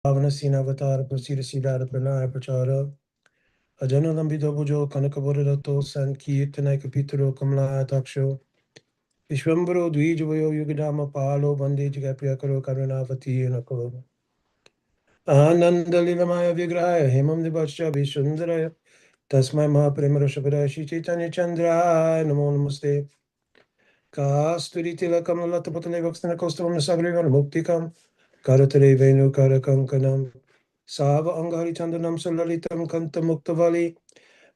Sinavatar Prasida Siddhara Pranaya Prachara Ajana Lambito Bujo Kanakabodato Sankirtana Kapitaro Kamla Taksho Vishwambaro Dvijayo Yugadama Palo Bande Jagapriakaro Karunavati Nakolo Ananda Lilamaya Vigraya Himam Dibasha Vishundaraya Tasmai Mahaprema Shabadashi Chaitanya Chandra Namo Namaste Kasturi Tilakam Latapatale Vaksana Kostam Nasagrivan Muktikam Karatare Venu Karakankanam Sava Angari Chandanam Salalitam Kanta Muktavali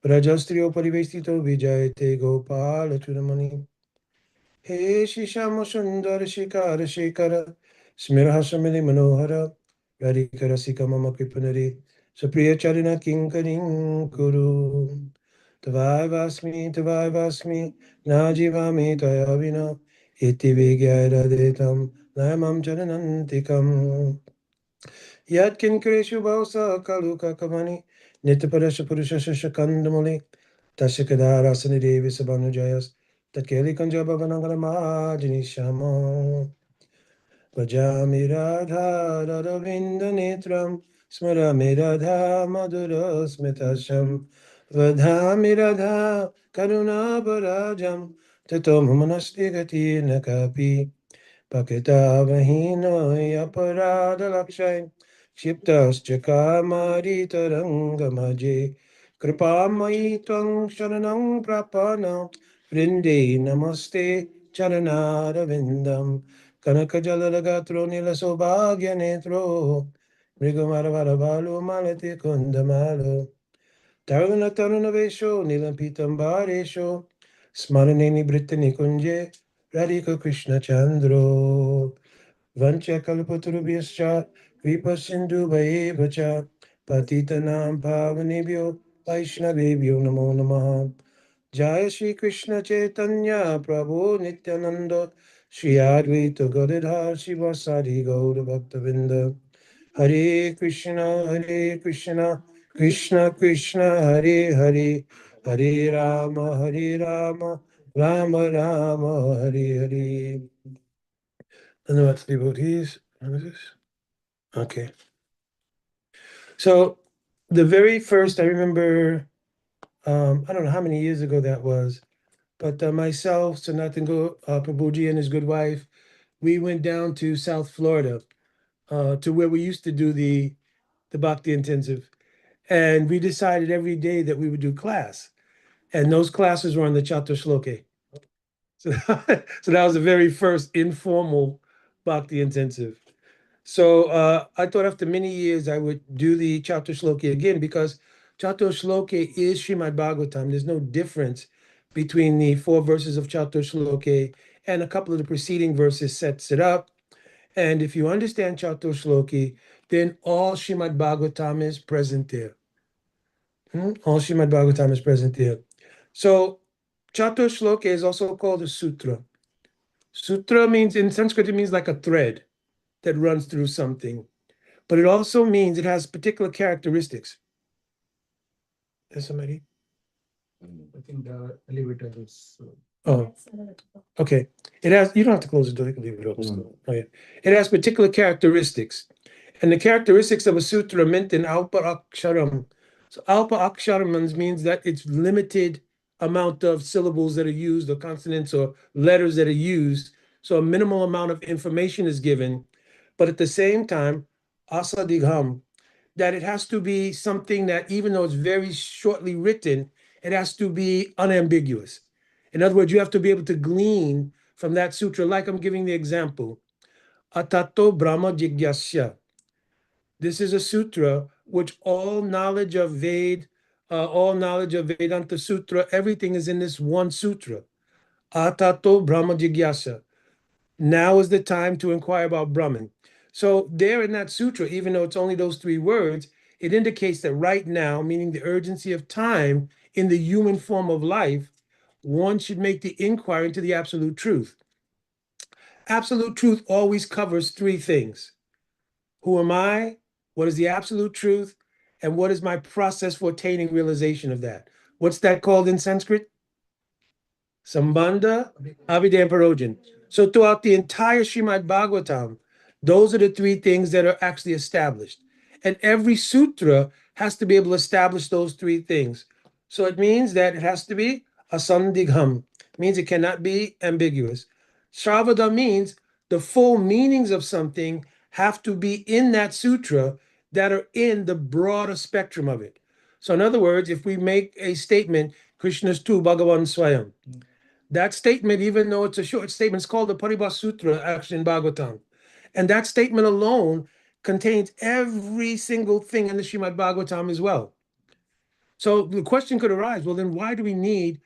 Rajastrio Parivestito Vijayate Gopala Chudamani He Shishama Sundar Shikara Shikara Smirhasamili Manohara Radhikara Sikamama Kripanari Supriya Charina Kinkaring Kuru Tavai Vasmi Najivami Tayavina Iti Vigyara Detam Namam Charanantikam Yat Kinkareshu Bausa Kaluka Kamani Nitaparasha Purusha Shakandamali Tashikadara Sanidevi Sabanujayas Tatkeli Kanjaba Vanangala Majini Shama Vajami Radha Radhavinda Netram Smarami Radha Madhura Smitasham Vadhami Radha Karuna Barajam Tatom Manastigati Nakapi Pakita Vahino Yaparada Lakshay Shiptascha Kamari Tarangamaje Kripamai Twang Sharanang Prapana Vrinde Namaste Charanara Vindam Kanakajalagathro Nila Sobhagya Netro Mrigamaravaravalu Malati Kundamalo Taruna Taruna Vesho Nilampitam Bharesho Smaraneni Brittani Kunje Radhika Krishna Chandro Vancha Kalpaturubhyascha Kripa Sindhu Vaevacha Patitanam Pavanebhyo Vaishnavebhyo Namo Namaha Jaya Shri Krishna Chaitanya Prabhu Nityananda Shri Advaita Gadadhar Shivasari Gaura Bhaktavinda Hare Krishna Krishna Krishna Hare Hare Hare Rama Rama Rama Hare Hare. And then what's devotees? What is this? Okay. So the very first, I remember, I don't know how many years ago that was, but myself, Sanatan Prabhuji and his good wife, we went down to South Florida to where we used to do the Bhakti Intensive. And we decided every day that we would do class. And those classes were on the Catur Sloki. So, so that was the very first informal Bhakti Intensive. So I thought after many years I would do the Chatur Shloki again because Chatur Shloki is Srimad Bhagavatam. There's no difference between the 4 verses of Chatur Shloki and a couple of the preceding verses sets it up. And if you understand Chatur Shloki, then all Srimad Bhagavatam is present there. All Srimad Bhagavatam is present there. So Chatur Shloki is also called a sutra. Sutra means, in Sanskrit, it means like a thread that runs through something. But it also means it has particular characteristics. Is somebody? I think the elevator is. Oh, okay. It has, you don't have to close the door, you can leave it open. Oh, yeah. It has particular characteristics. And the characteristics of a sutra meant in Alpa Aksharam. So Alpa Aksharam means that it's limited amount of syllables that are used or consonants or letters that are used. So a minimal amount of information is given. But at the same time, Asadigham, that it has to be something that even though it's very shortly written, it has to be unambiguous. In other words, you have to be able to glean from that sutra, like I'm giving the example. Atato Brahma Jigyasya. This is a sutra which all knowledge of Vedanta Sutra, everything is in this one sutra. Atato Brahma Jigyasa. Now is the time to inquire about Brahman. So there in that sutra, even though it's only those 3 words, it indicates that right now, meaning the urgency of time in the human form of life, one should make the inquiry into the absolute truth. Absolute truth always covers 3 things. Who am I? What is the absolute truth? And what is my process for attaining realization of that? What's that called in Sanskrit? Sambandha, Abhidhamma Parojan. So throughout the entire Srimad Bhagavatam, those are the 3 things that are actually established. And every sutra has to be able to establish those three things. So it means that it has to be asandigham, means it cannot be ambiguous. Shravada means the full meanings of something have to be in that sutra that are in the broader spectrum of it. So in other words, if we make a statement, Krishna's tu Bhagavan Swayam, that statement, even though it's a short statement, it's called the Paribhas Sutra, actually in Bhagavatam. And that statement alone contains every single thing in the Srimad Bhagavatam as well. So the question could arise, well, then why do we need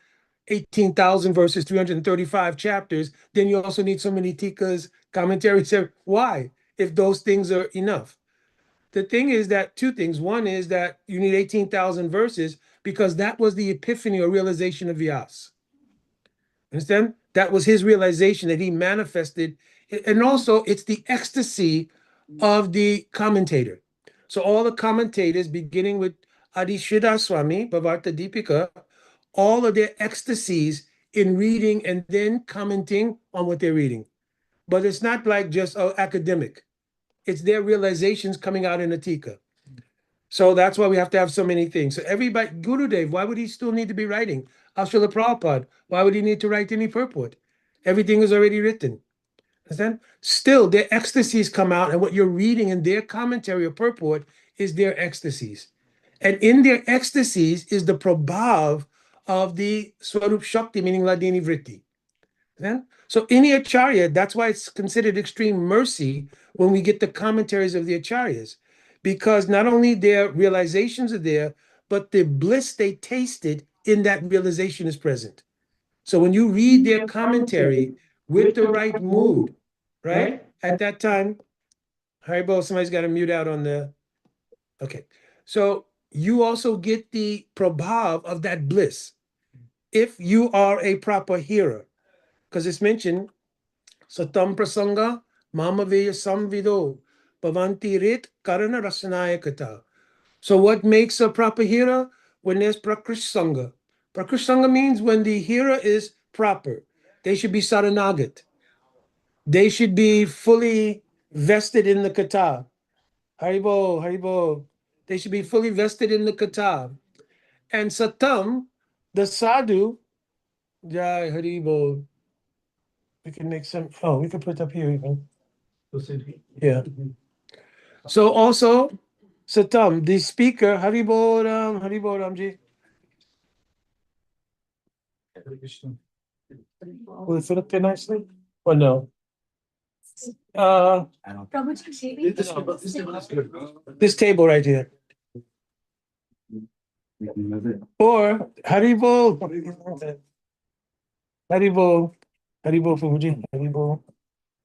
18,000 verses, 335 chapters? Then you also need so many tikas, commentaries. Why, if those things are enough? The thing is that two things. One is that you need 18,000 verses because that was the epiphany or realization of Vyas. Understand? That was his realization that he manifested. And also, it's the ecstasy of the commentator. So all the commentators, beginning with Adi Sridhar Swami, Bhavarta Deepika, all of their ecstasies in reading and then commenting on what they're reading. But it's not like just academic. It's their realizations coming out in a tika. So that's why we have to have so many things. So everybody, Gurudev, why would he still need to be writing? Srila Prabhupada, why would he need to write any purport? Everything is already written. Understand? Still, their ecstasies come out, and what you're reading in their commentary or purport is their ecstasies. And in their ecstasies is the prabhav of the Swarup Shakti, meaning Ladini Vritti. Then, so any acharya, that's why it's considered extreme mercy when we get the commentaries of the acharyas, because not only their realizations are there, but the bliss they tasted in that realization is present. So when you read their commentary with the right mood, right? At that time, Haribo, somebody's got to mute out on the. Okay. So you also get the prabhav of that bliss if you are a proper hearer, because it's mentioned Satam Prasanga Mamaveya Samvido Bhavanti Rit Karana Rasanaya Kata. So what makes a proper hearer? When there's Prakrish Sangha. Prakrish Sangha means when the hearer is proper. They should be saranagat. They should be fully vested in the kata. Haribo, Haribo. They should be fully vested in the kata. And Satam, the sadhu, Jai Haribo. We can make some, we can put up here even. Yeah. So also, Satam, the speaker, Haribo Ramji. Will it fit up there nicely? Or no? This table right here. Or Haribo. Haribo. Haribo Fuji. Haribo.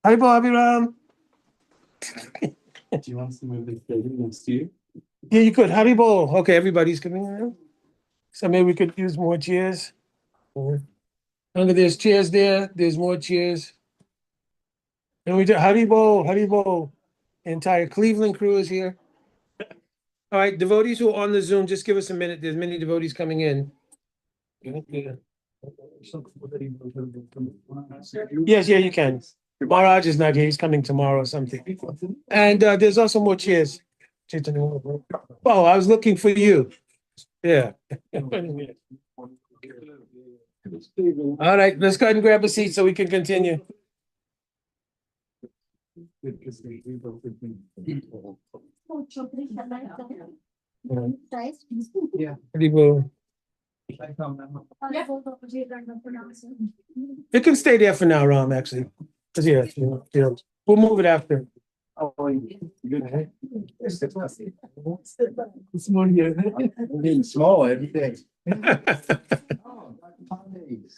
Haribo Abiram. Do you want us to move the table next to you? Yeah, you could. Haribo. Okay, everybody's coming in. So maybe we could use more chairs. Look, there's chairs there. There's more chairs. And we do Haribo, Haribo. The entire Cleveland crew is here. All right, devotees who are on the Zoom, just give us a minute. There's many devotees coming in. Yes, yeah, you can. Maharaj is not here. He's coming tomorrow or something. And there's also more chairs. Oh, I was looking for you. Yeah. All right, let's go ahead and grab a seat so we can continue. Yeah. Haribo. It can stay there for now, Ram, actually. 'Cause, yeah, we'll move it after. It's more here. I'm getting small every day.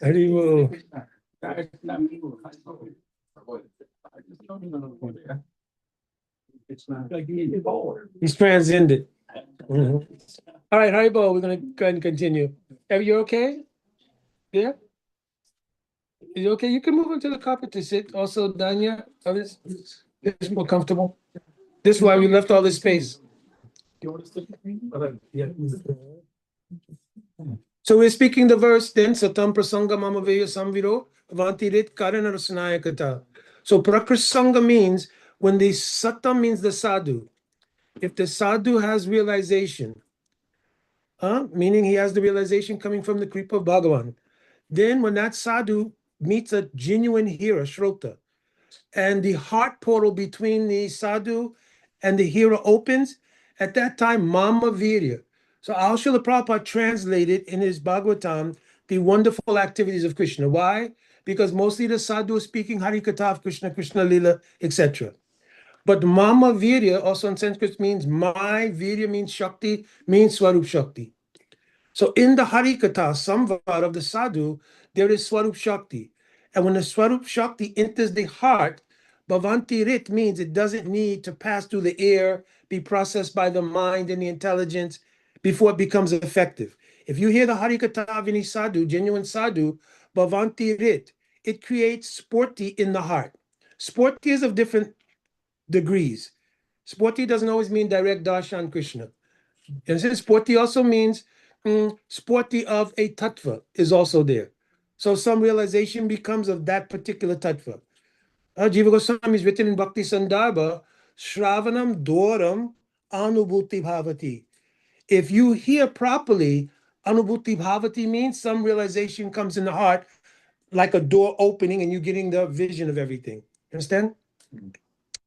Haribo. It's not like you need to forward. He's transcended. Mhm. All right, Haribo, we're gonna go ahead and continue. Are you okay? Yeah? You okay? You can move into the carpet to sit. Also, Danya, others, it's more comfortable. This is why we left all this space. You want us to? Yeah. So we're speaking the verse then, Satam Prasanga Mamaveya Samviro, Vantirit Karana Rasanaya Kata. So Prakrasanga means when the Satam means the sadhu. if the sadhu has realization, meaning he has the realization coming from the Kripa of Bhagavan, then when that sadhu meets a genuine hearer, Shrota, and the heart portal between the sadhu and the hearer opens, at that time, Mama Virya. So Al Srila Prabhupada translated in his Bhagavatam the wonderful activities of Krishna. Why? Because mostly the sadhu is speaking Harikatha of Krishna, Krishna Lila, etc. But Mama Virya also in Sanskrit means my, Virya means Shakti, means Swarup Shakti. So in the Harikatha, Samvad of the sadhu, there is Swarup Shakti. And when the Swarup Shakti enters the heart, Bhavanti Rit means it doesn't need to pass through the air, be processed by the mind and the intelligence before it becomes effective. If you hear the Harikatha of any sadhu, genuine sadhu, Bhavanti Rit, it creates sporti in the heart. Sporti is of different degrees. Sporti doesn't always mean direct darshan Krishna. And since sporti also means sporti of a tattva is also there. So some realization becomes of that particular tattva. Jiva Goswami is written in Bhakti Sandarbha, Shravanam Doram Anubhuti Bhavati. If you hear properly, Anubhuti Bhavati means some realization comes in the heart, like a door opening and you're getting the vision of everything. Understand?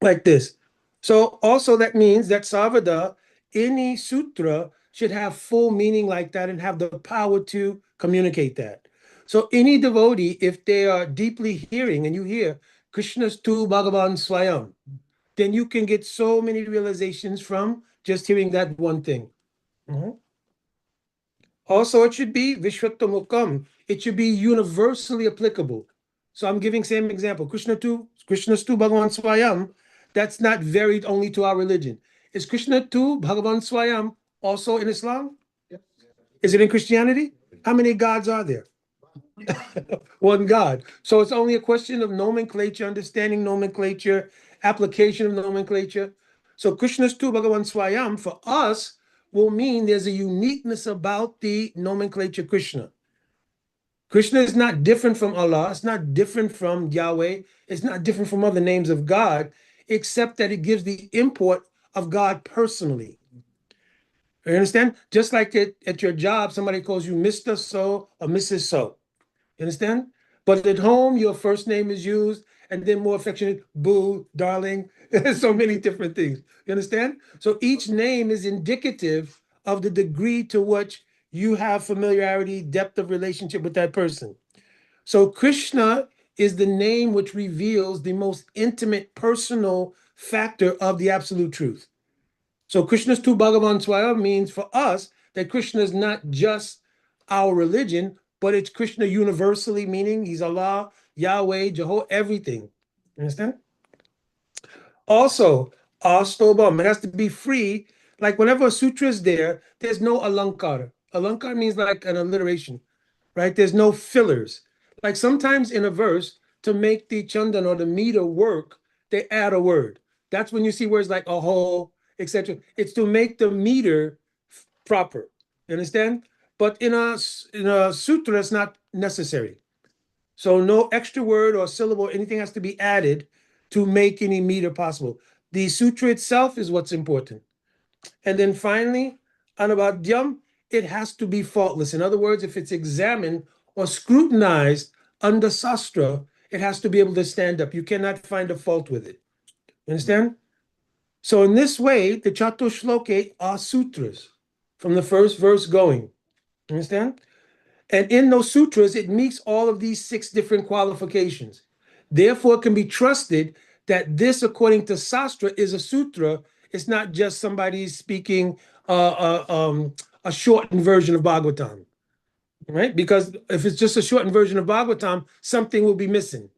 Like this. So also that means that Savada, any sutra should have full meaning like that and have the power to communicate that. So any devotee, if they are deeply hearing and you hear Krishna's tu Bhagavan Swayam, then you can get so many realizations from just hearing that one thing. Mhm. Also, it should be Vishwatamukam. It should be universally applicable. So I'm giving same example. Krishna's tu Bhagavan Swayam. That's not varied only to our religion. Is Krishna tu Bhagavan Swayam also in Islam? Is it in Christianity? How many gods are there? One God. So it's only a question of nomenclature, understanding nomenclature, application of nomenclature. So Krishna's tu Bhagavan Swayam for us will mean there's a uniqueness about the nomenclature Krishna. Krishna is not different from Allah. It's not different from Yahweh. It's not different from other names of God, except that it gives the import of God personally. You understand? Just like at your job, somebody calls you Mr. So or Mrs. So. You understand? But at home, your first name is used, and then more affectionate, boo, darling, so many different things. You understand? So each name is indicative of the degree to which you have familiarity, depth of relationship with that person. So Krishna is the name which reveals the most intimate personal factor of the absolute truth. So Krishna's tu Bhagavan Swaya means for us that Krishna is not just our religion, but it's Krishna universally, meaning he's Allah, Yahweh, Jehovah, everything. Understand? Also, Astobam, it has to be free. Like whenever a sutra is there, there's no alankara. Alankara means like an alliteration, right? There's no fillers. Like sometimes in a verse, to make the chandan or the meter work, they add a word. That's when you see words like a whole, etc. It's to make the meter proper. You understand? But in a sutra, it's not necessary. So no extra word or syllable or anything has to be added to make any meter possible. The sutra itself is what's important. And then finally, anavadyam, it has to be faultless. In other words, if it's examined or scrutinized under sastra, it has to be able to stand up. You cannot find a fault with it. You understand? So in this way, the Chatur Shloke are sutras from the first verse going. You understand? And in those sutras, it meets all of these 6 different qualifications. Therefore, it can be trusted that this, according to Sastra, is a sutra. It's not just somebody speaking a shortened version of Bhagavatam, right? Because if it's just a shortened version of Bhagavatam, something will be missing.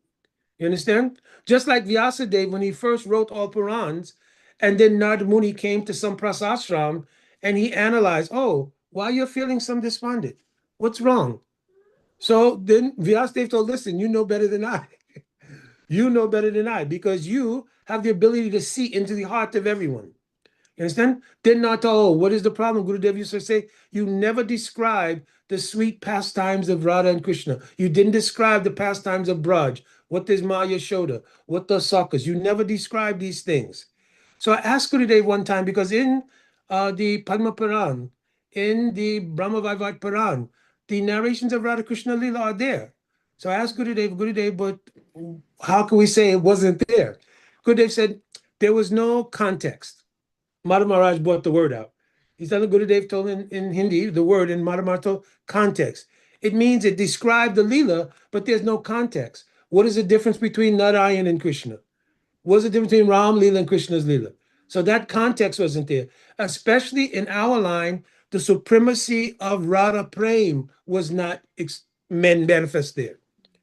You understand? Just like Vyasadeva, when he first wrote all Purans, and then Narada Muni came to some prasashram and he analyzed, oh, why you're feeling some despondent? What's wrong? So then Vyasadeva told, listen, you know better than I. You know better than I because you have the ability to see into the heart of everyone. You understand? Then not, oh, what is the problem? Gurudev used to say, you never describe the sweet pastimes of Radha and Krishna. You didn't describe the pastimes of Braj. What is Maya Shoda? What does Sakas? You never describe these things. So I asked Gurudev one time because in the Padma Puran, in the Brahma Vaivat Puran, the narrations of Radha Krishna Lila are there. So I asked Gurudev, but how can we say it wasn't there? Gurudev said there was no context. Madhu Maharaj brought the word out. He said Gurudev told in Hindi the word in Madhu Maharaj told context. It means it described the Leela, but there's no context. What is the difference between Narayan and Krishna? What's the difference between Ram Leela and Krishna's Leela? So that context wasn't there. Especially in our line, the supremacy of Radha Prem was not manifest there.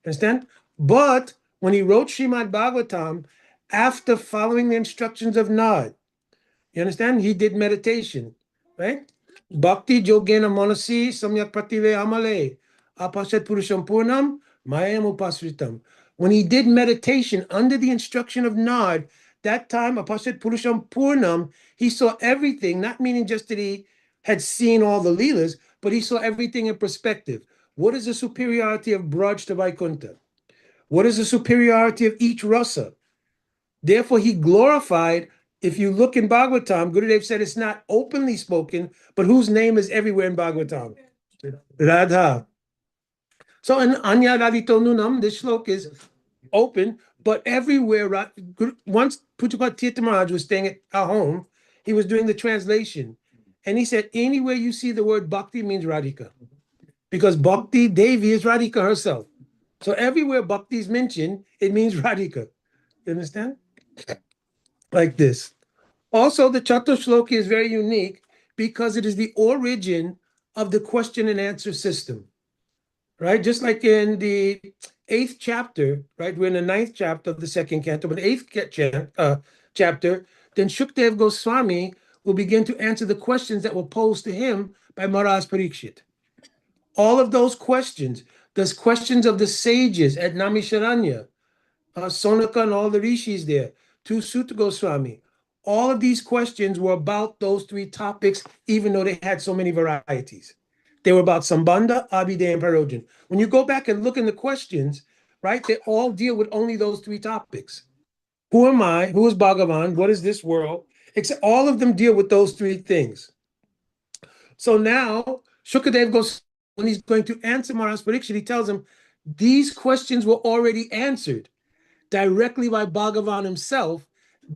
Understand? But when he wrote Srimad Bhagavatam, after following the instructions of Nod, you understand? He did meditation, right? Bhakti Jogena Manasi Samyak Prative Amale Apashat Purusham Purnam Mayam Upasritam. When he did meditation under the instruction of Nod, that time Apashat Purusham Purnam, he saw everything, not meaning just that he had seen all the Leelas, but he saw everything in perspective. What is the superiority of Braj to Vaikuntha? What is the superiority of each rasa? Therefore, he glorified. If you look in Bhagavatam, Gurudev said it's not openly spoken, but whose name is everywhere in Bhagavatam? Radha. So in Anya Radhito Nunam, this shlok is open, but everywhere. Once Pujapat Tirtha Maharaj was staying at our home, he was doing the translation. And he said, anywhere you see the word bhakti means Radhika. Because Bhakti Devi is Radhika herself. So everywhere bhakti is mentioned, it means Radhika. You understand? Like this. Also, the Chatur Shloki is very unique because it is the origin of the question and answer system, right? Just like in the 8th chapter, right? We're in the 9th chapter of the second canto, but the 8th chapter, then Shukdev Goswami will begin to answer the questions that were posed to him by Maharaj Parikshit. All of those questions, those questions of the sages at Namisharanya, Sonaka and all the rishis there, to Sutta Goswami. All of these questions were about those three topics, even though they had so many varieties. They were about Sambandha, Abhidaya, and Parojan. When you go back and look in the questions, right, they all deal with only those three topics. Who am I? Who is Bhagavan? What is this world? Except all of them deal with those three things. So now, Shukadev goes, when he's going to answer Maharaj Parikshit, he tells him, these questions were already answered directly by Bhagavan himself.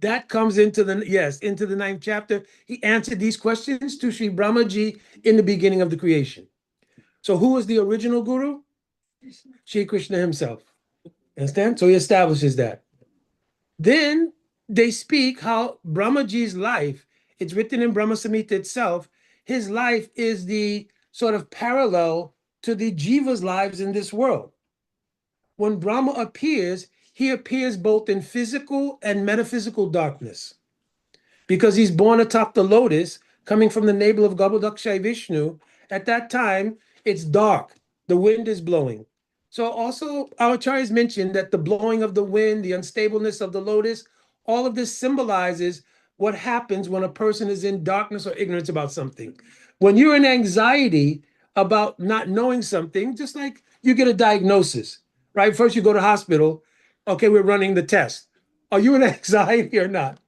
That comes into the 9th chapter. He answered these questions to Sri Brahmaji in the beginning of the creation. So who is the original guru? Sri Krishna himself. Understand? So he establishes that. Then they speak how Brahmaji's life, it's written in Brahma Samhita itself, his life is the sort of parallel to the Jiva's lives in this world. When Brahma appears, he appears both in physical and metaphysical darkness. Because he's born atop the lotus, coming from the navel of Garbhodakshai Vishnu, at that time, it's dark. The wind is blowing. So also, our acharyas mentioned that the blowing of the wind, the unstableness of the lotus, all of this symbolizes what happens when a person is in darkness or ignorance about something. When you're in anxiety about not knowing something, just like you get a diagnosis, right? First you go to hospital, okay, we're running the test. Are you in anxiety or not?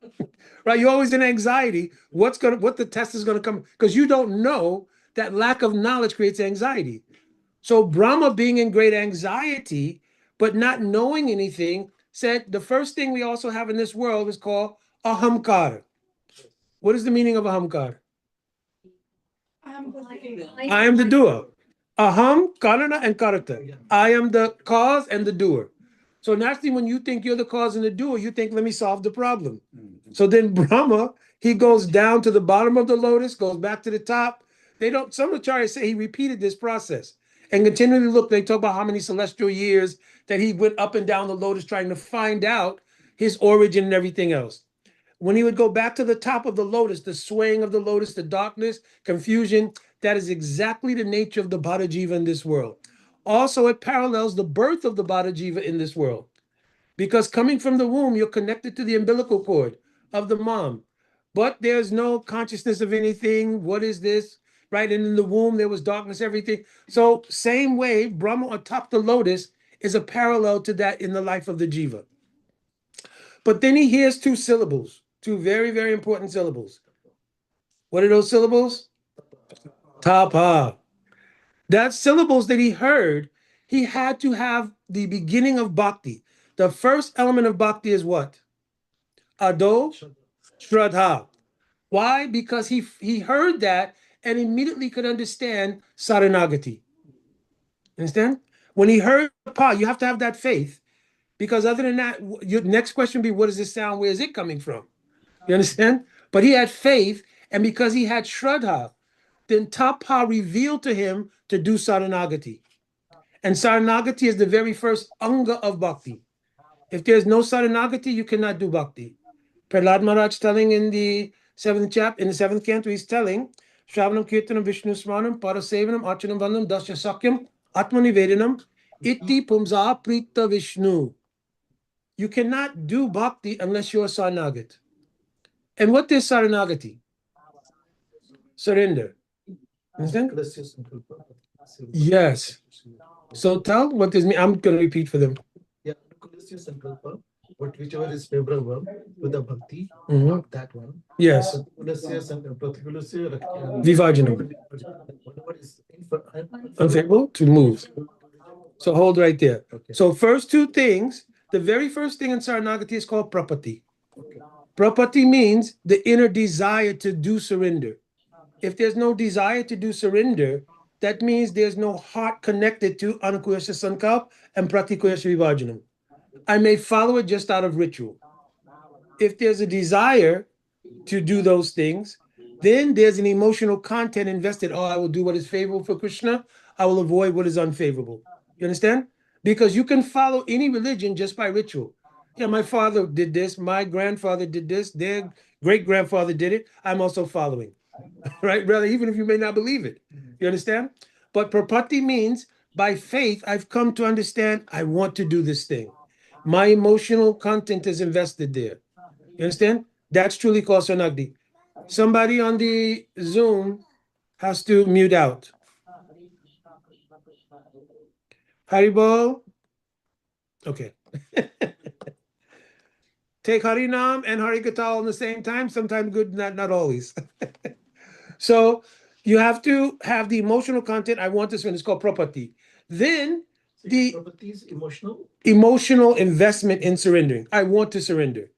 Right? You're always in anxiety. What the test is going to come, because you don't know. That lack of knowledge creates anxiety. So Brahma, being in great anxiety, but not knowing anything, said the first thing we also have in this world is called ahamkara. What is the meaning of ahamkara? I am the doer. Aham, karana, and karata. I am the cause and the doer. So naturally, when you think you're the cause and the doer, you think, let me solve the problem. So then Brahma, he goes down to the bottom of the lotus, goes back to the top. Some acharyas say he repeated this process and continually look. They talk about how many celestial years that he went up and down the lotus trying to find out his origin and everything else. When he would go back to the top of the lotus, the swaying of the lotus, the darkness, confusion, that is exactly the nature of the Bhada Jiva in this world. Also, it parallels the birth of the Bhada Jiva in this world. Because coming from the womb, you're connected to the umbilical cord of the mom. But there's no consciousness of anything. What is this? Right? And in the womb, there was darkness, everything. So same way, Brahma atop the lotus is a parallel to that in the life of the Jiva. But then he hears two syllables. Two very, very important syllables. What are those syllables? Tapa. That's syllables that he heard. He had to have the beginning of bhakti. The first element of bhakti is what? Ado Shraddha. Why? Because he heard that and immediately could understand Saranagati. Understand? When he heard Pa, you have to have that faith. Because other than that, your next question would be, what does this sound? Where is it coming from? You understand? But he had faith, and because he had Shraddha, then Tapa revealed to him to do Saranagati. And Saranagati is the very first anga of bhakti. If there's no Saranagati, you cannot do bhakti. Prahlad Maharaj telling in the seventh canto, he's telling, Shravanam Kirtanam Vishnu Smanam Parasevanam Archanam Vandam Dasya Sakyam Atmanivedanam Iti Pumza Prita Vishnu. You cannot do bhakti unless you're a Saranagat. And what is Saranagati? Surrender. Understand? Yes. So tell what this means. I'm going to repeat for them. Yeah, but whichever is favorable with the bhakti, that one. Yes. Vivajanam. Whatever is Unfavorable to move. So hold right there. Okay. So first two things, the very first thing in Saranagati is called prapati. Prapati means the inner desire to do surrender. If there's no desire to do surrender, that means there's no heart connected to Anukuyasya Sankalp and Pratikuyasya Vivajanam. I may follow it just out of ritual. If there's a desire to do those things, then there's an emotional content invested. Oh, I will do what is favorable for Krishna. I will avoid what is unfavorable. You understand? Because you can follow any religion just by ritual. Yeah, my father did this. My grandfather did this. Their great-grandfather did it. I'm also following. Right? Rather, even if you may not believe it. You understand? But prapati means by faith, I've come to understand I want to do this thing. My emotional content is invested there. You understand? That's truly called Sanagdi. Somebody on the Zoom has to mute out. Haribol? Okay. Take Harinam and Harikata all at the same time. Sometimes good, not always. So you have to have the emotional content. I want this one. It's called prapati. Then the emotional investment in surrendering. I want to surrender.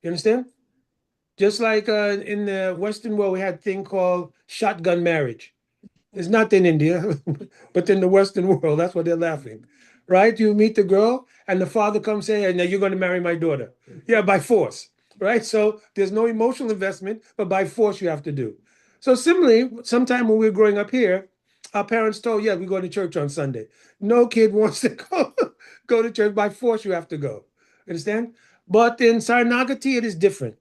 You understand? Just like in the Western world, we had a thing called shotgun marriage. It's not in India, but in the Western world, that's what they're laughing. Right? You meet the girl, and the father comes saying, hey, now you're going to marry my daughter. Yeah, by force. Right? So there's no emotional investment, but by force you have to do. So similarly, sometime when we were growing up here, our parents told, yeah, we're going to church on Sunday. No kid wants to go to church. By force you have to go. Understand? But in Saranagati, it is different.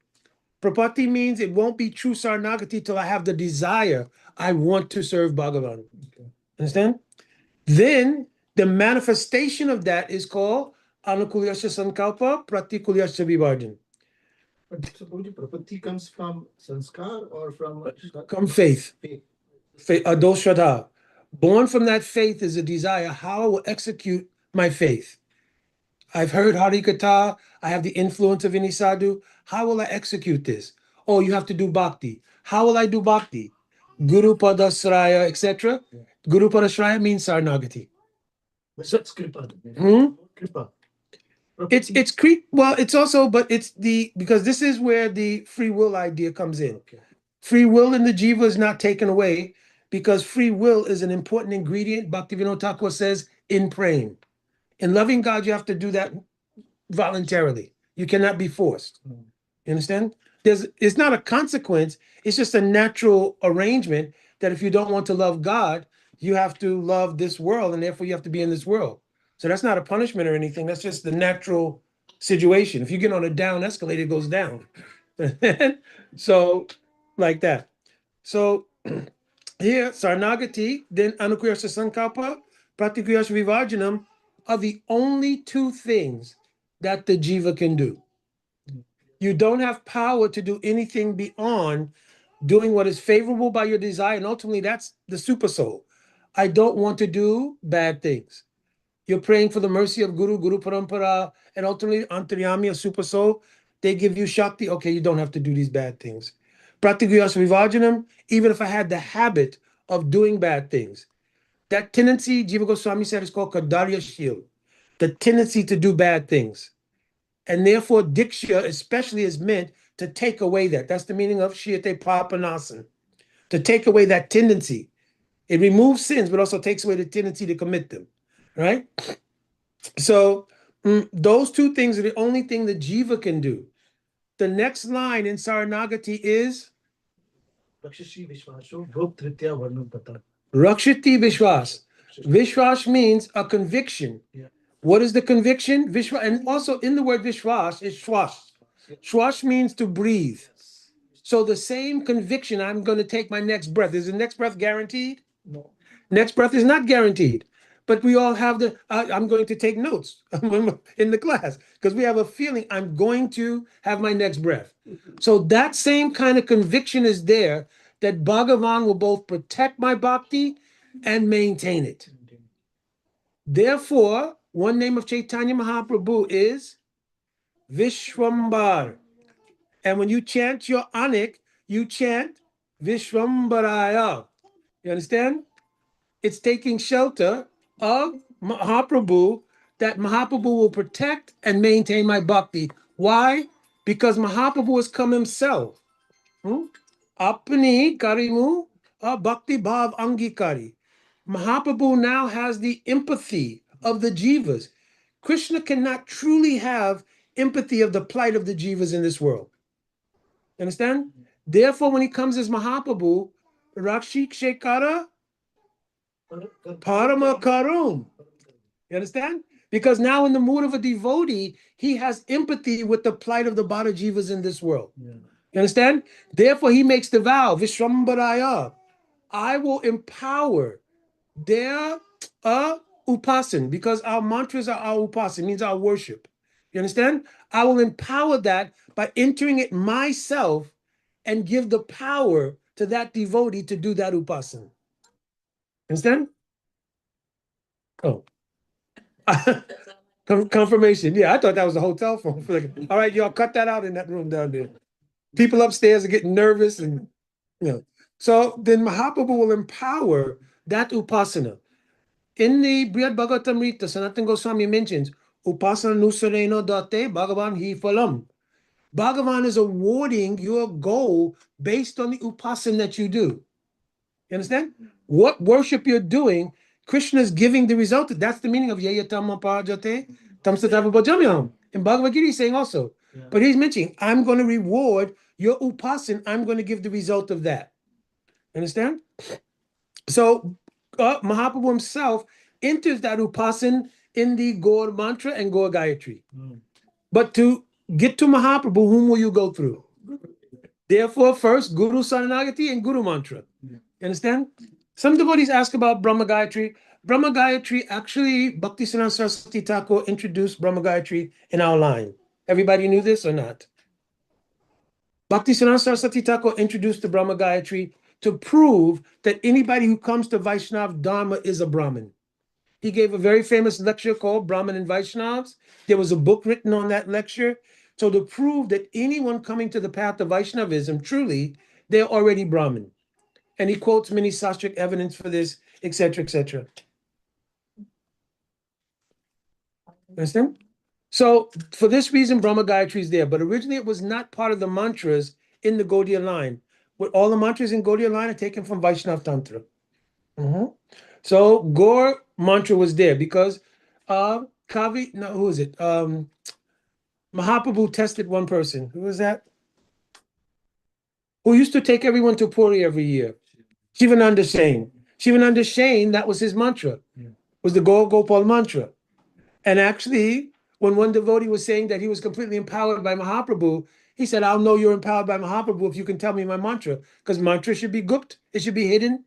Prapati means it won't be true Saranagati till I have the desire. I want to serve Bhagavan. Okay. Understand? Then the manifestation of that is called Anukulyasya Sankalpa, Pratikulyasya Vibhajan. Prapati comes from sanskar or from faith. Faith, Adoshradha. Born from that faith is a desire how I will execute my faith. I've heard Harikatha. I have the influence of any sadhu. How will I execute this? Oh, you have to do bhakti. How will I do bhakti? Guru Padasraya, etc. Guru Padasraya means Saranagati. So it's kripa. Kripa. It's creep. Well, it's also, but it's because this is where the free will idea comes in. Okay. Free will in the jiva is not taken away because free will is an important ingredient. Bhaktivinoda Thakur says in praying. In loving God, you have to do that voluntarily. You cannot be forced. You understand? It's not a consequence. It's just a natural arrangement that if you don't want to love God, you have to love this world, and therefore you have to be in this world. So that's not a punishment or anything. That's just the natural situation. If you get on a down escalator, it goes down. So, like that. So here, Sarnagati, then Anukuyasya Sankalpa, Pratikuyasya Vivajanam are the only two things that the jiva can do. You don't have power to do anything beyond doing what is favorable by your desire, and ultimately that's the super soul. I don't want to do bad things. You're praying for the mercy of Guru Parampara, and ultimately Antaryami, a super soul. they give you Shakti. Okay, you don't have to do these bad things. Pratiguyas Vivajanam, even if I had the habit of doing bad things. That tendency, Jiva Goswami said, is called Kadarya Shil, the tendency to do bad things. And therefore, Diksha especially is meant to take away that. That's the meaning of Shiyate Papanasan, to take away that tendency. It removes sins, but also takes away the tendency to commit them, right? So those two things are the only thing the Jiva can do. The next line in Saranagati is Rakshiti Vishwasho Gop Tritya Varnam Tata. Rakshiti Vishwas. Vishwas means a conviction. Yeah. What is the conviction? Vishwa, and also in the word Vishwas is Shwas. Shwas means to breathe. So the same conviction, I'm going to take my next breath. Is the next breath guaranteed? No. Next breath is not guaranteed. But we all have the, I'm going to take notes in the class because we have a feeling I'm going to have my next breath. So that same kind of conviction is there that Bhagavan will both protect my bhakti and maintain it. Therefore, one name of Chaitanya Mahaprabhu is Vishwambar. And when you chant your Anik, you chant Vishwambaraya. You understand? It's taking shelter of Mahaprabhu, that Mahaprabhu will protect and maintain my bhakti. Why? Because Mahaprabhu has come himself. Apni karimu bhakti bhav angikari. Mahaprabhu now has the empathy of the jivas. Krishna cannot truly have empathy of the plight of the jivas in this world. You understand? Therefore, when he comes as Mahaprabhu, Rakshik Shekara Parama Karum. You understand? Because now in the mood of a devotee, he has empathy with the plight of the Bada Jivas in this world. Yeah. You understand? Therefore, he makes the vow, Vishrambaraya. I will empower their upasan, because our mantras are our upasan, means our worship. You understand? I will empower that by entering it myself and give the power to that devotee to do that upasan. Understand? Oh. Confirmation. Yeah, I thought that was a hotel phone. All right, y'all cut that out in that room down there. People upstairs are getting nervous and So then Mahaprabhu will empower that upasana. In the Brihad Bhagavatamrita, Sanatana Goswami mentions upasana nusareno date Bhagavan hi phalam. Bhagavan is awarding your goal based on the upasana that you do. You understand? What worship you're doing, Krishna is giving the result. That's the meaning of Yayatam Pajate, Tamsatava Bhajamyam. In Bhagavad Gita, he's saying also. Yeah. But he's mentioning, I'm going to reward your upasan, I'm going to give the result of that. Understand? So Mahaprabhu himself enters that upasan in the Gaur mantra and Gaur Gayatri. But to get to Mahaprabhu, whom will you go through? Therefore, first Guru Saranagati and Guru Mantra. You understand? Some devotees ask about Brahma Gayatri. Brahma Gayatri, actually, Bhaktisiddhanta Saraswati Thakur introduced Brahma Gayatri in our line. Everybody knew this or not? Bhaktisiddhanta Saraswati Thakur introduced the Brahma Gayatri to prove that anybody who comes to Vaishnav Dharma is a Brahmin. He gave a very famous lecture called Brahmin and Vaishnavas. There was a book written on that lecture. So to prove that anyone coming to the path of Vaishnavism, truly, they're already Brahmin. And he quotes many sastric evidence for this, etc., etc. Understand? So for this reason, Brahma Gayatri is there. But originally it was not part of the mantras in the Gaudiya line. All the mantras in Gaudiya line are taken from Vaishnav Tantra. So Gaur mantra was there because who is it? Mahaprabhu tested one person. Who was that? Who used to take everyone to Puri every year? Shivananda Shain. Shivananda Shain, that was his mantra. Was the Gaur Gopal mantra. And actually, when one devotee was saying that he was completely empowered by Mahaprabhu, he said, I'll know you're empowered by Mahaprabhu if you can tell me my mantra. Because mantra should be gupt. It should be hidden.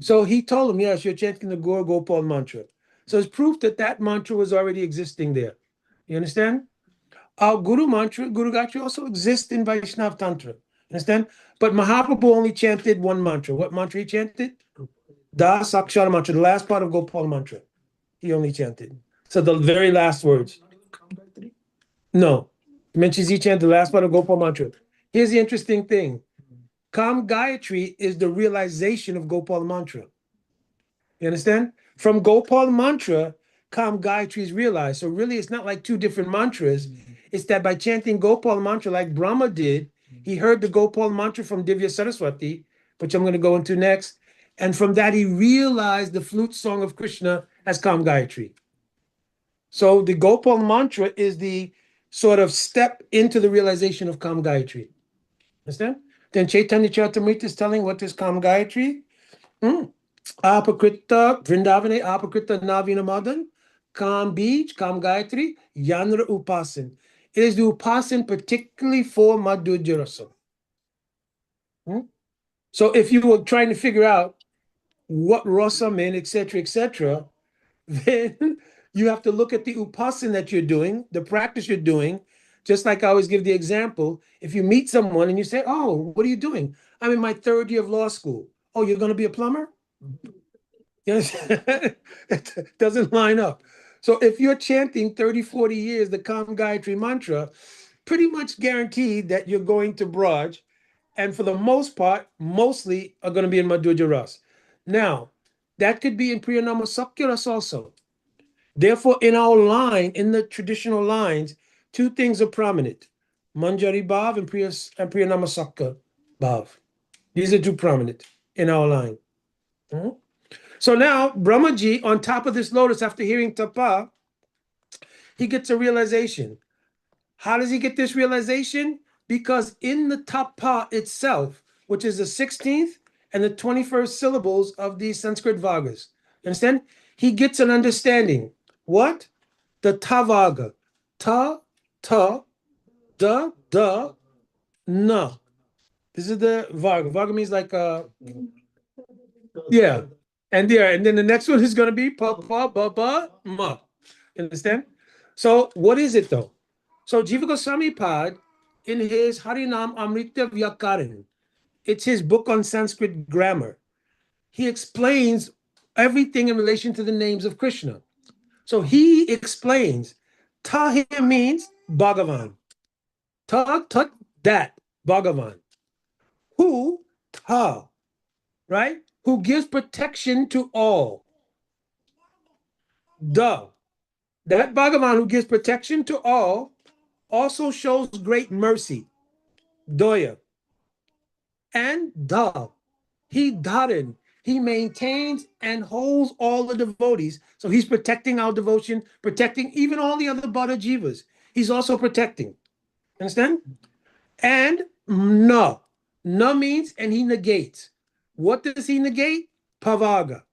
So he told him, yes, you're chanting the Gaur Gopal mantra. So it's proof that that mantra was already existing there. You understand? Our Guru mantra, Guru Gayatri, also exists in Vaishnav Tantra. Understand? But Mahaprabhu only chanted one mantra. What mantra he chanted? Da Sakshara mantra, the last part of Gopal mantra. He only chanted. So the very last words. No. mentions each chant, the last part of Gopal mantra. Here's the interesting thing. Kam Gayatri is the realization of Gopal mantra. You understand? From Gopal mantra, Kam Gayatri is realized. So really, it's not like two different mantras. It's that by chanting Gopal mantra like Brahma did, he heard the Gopal mantra from Divya Saraswati, which I'm going to go into next. And from that, he realized the flute song of Krishna as Kam Gayatri. So the Gopal mantra is the sort of step into the realization of Kam Gayatri. Understand? Then Chaitanya Charitamrita is telling what is Kam Gayatri. Apakrita, Vrindavane, Apakrita Navina Madan, Kam Beach, Kam Gayatri, Yanra Upasan. It is the Upasan particularly for Madhurya Rasa. So if you were trying to figure out what rasa meant, etc., then you have to look at the upasan that you're doing, the practice you're doing. Just like I always give the example, if you meet someone and you say, "Oh, what are you doing?" I'm in my third year of law school. Oh, you're going to be a plumber? Yes, it doesn't line up. So if you're chanting 30, 40 years the Kam Gayatri mantra, pretty much guaranteed that you're going to Braj, and for the most part, mostly are going to be in Madhurya Ras. Now, that could be in Priyanama Sakya Ras also. Therefore, in our line, in the traditional lines, two things are prominent. Manjari Bhav and Priyanama Sakya Bhav. These are two prominent in our line. So now, Brahmaji, on top of this lotus, after hearing Tapa, he gets a realization. How does he get this realization? Because in the Tapa itself, which is the 16th and the 21st syllables of these Sanskrit Vagas, understand? He gets an understanding. What? The Tavaga. Ta, ta, da, na. This is the Vaga. Vaga means like yeah. And then the next one is going to be pa, pa, ba, ba, ma. Understand? So what is it though? So Jiva Goswami Pad, in his Harinam Amrita Vyakaran, it's his book on Sanskrit grammar. He explains everything in relation to the names of Krishna. So he explains, Ta here means Bhagavan. Ta, that, Bhagavan. Who, Ta, right? Who gives protection to all. Da, that Bhagavan who gives protection to all also shows great mercy. Doya. And Da. He dharan. He maintains and holds all the devotees. So he's protecting our devotion, protecting even all the other Bada Jivas. He's also protecting. Understand? And Na. Na means, and he negates. What does he negate? Pavaga.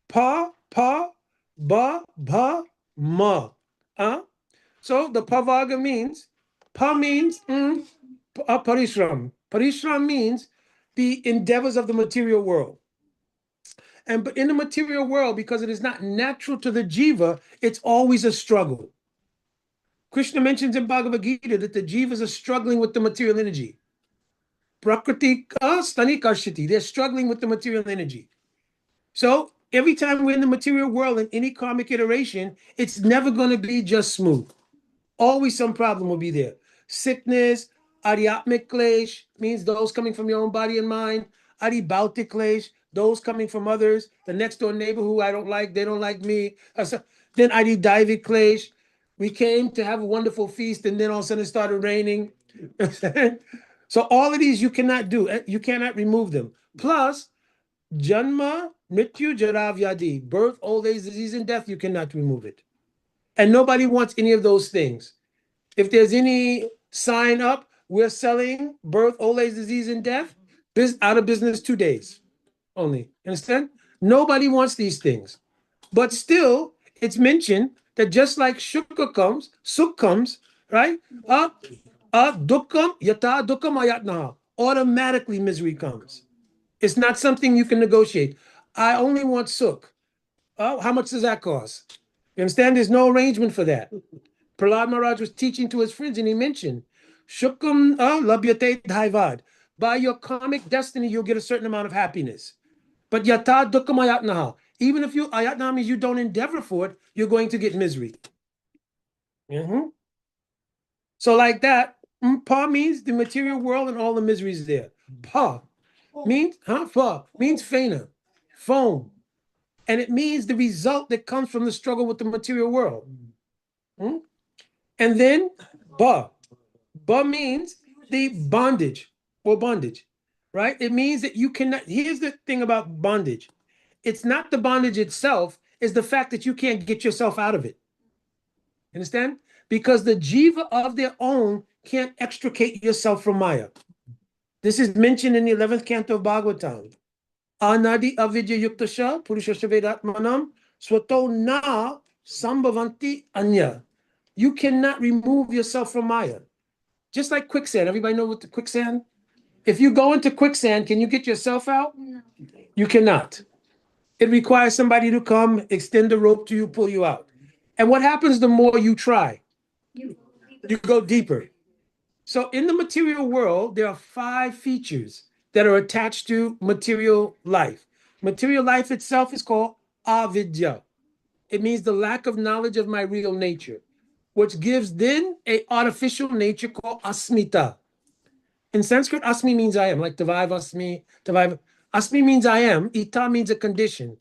Pa, ba, ma. So the pavaga means, pa means parishram. Parishram means the endeavors of the material world. And but in the material world, because it is not natural to the jiva, it's always a struggle. Krishna mentions in Bhagavad Gita that the jivas are struggling with the material energy. Prakriti stani karshiti. They're struggling with the material energy. So every time we're in the material world in any karmic iteration, it's never going to be just smooth. Always some problem will be there. Sickness, aryatmik klesh, means those coming from your own body and mind. Adibautik klesh, those coming from others. The next door neighbor who I don't like, they don't like me. Then adidaivik klesh. We came to have a wonderful feast and then all of a sudden it started raining. So all of these you cannot do. You cannot remove them. Plus, Janma, Mrityu, Jara, Vyadi, birth, old age, disease, and death, you cannot remove it. And nobody wants any of those things. If there's any sign up, we're selling birth, old age, disease, and death, out of business 2 days only. Understand? Nobody wants these things. But still, it's mentioned that just like Sukha comes, Sukh comes, right? Dukkam, Yata, Dukkam, Ayatnaha. Automatically misery comes. It's not something you can negotiate. I only want Sukh. Oh, how much does that cost? You understand? There's no arrangement for that. Prahlad Maharaj was teaching to his friends and he mentioned, Shukam labhyate dhaivad. By your karmic destiny, you'll get a certain amount of happiness. But yata dukkam ayatnaha. Even if ayatnaha means you don't endeavor for it, you're going to get misery. So like that, pa means the material world and all the miseries there. Pa means, fa means fena, foam. And it means the result that comes from the struggle with the material world. Hmm? And then ba. Ba means the bondage or bondage, right? It means that you cannot. Here's the thing about bondage. It's not the bondage itself, it's the fact that you can't get yourself out of it. Understand? Because the jiva of their own can't extricate yourself from Maya. This is mentioned in the 11th canto of Bhagavatam. Anadi avidya yuktasha purushasha vedatmanam swato na sambhavanti anya. You cannot remove yourself from Maya. Just like quicksand. Everybody know what the quicksand? If you go into quicksand, can you get yourself out? No. You cannot. It requires somebody to come, extend the rope to you, pull you out. And what happens the more you try? You go deeper. So in the material world, there are 5 features that are attached to material life. Material life itself is called avidya. It means the lack of knowledge of my real nature, which gives then an artificial nature called asmita. In Sanskrit, asmi means I am, like Tavaiv asmi, Tavaiv. Asmi means I am, ita means a condition.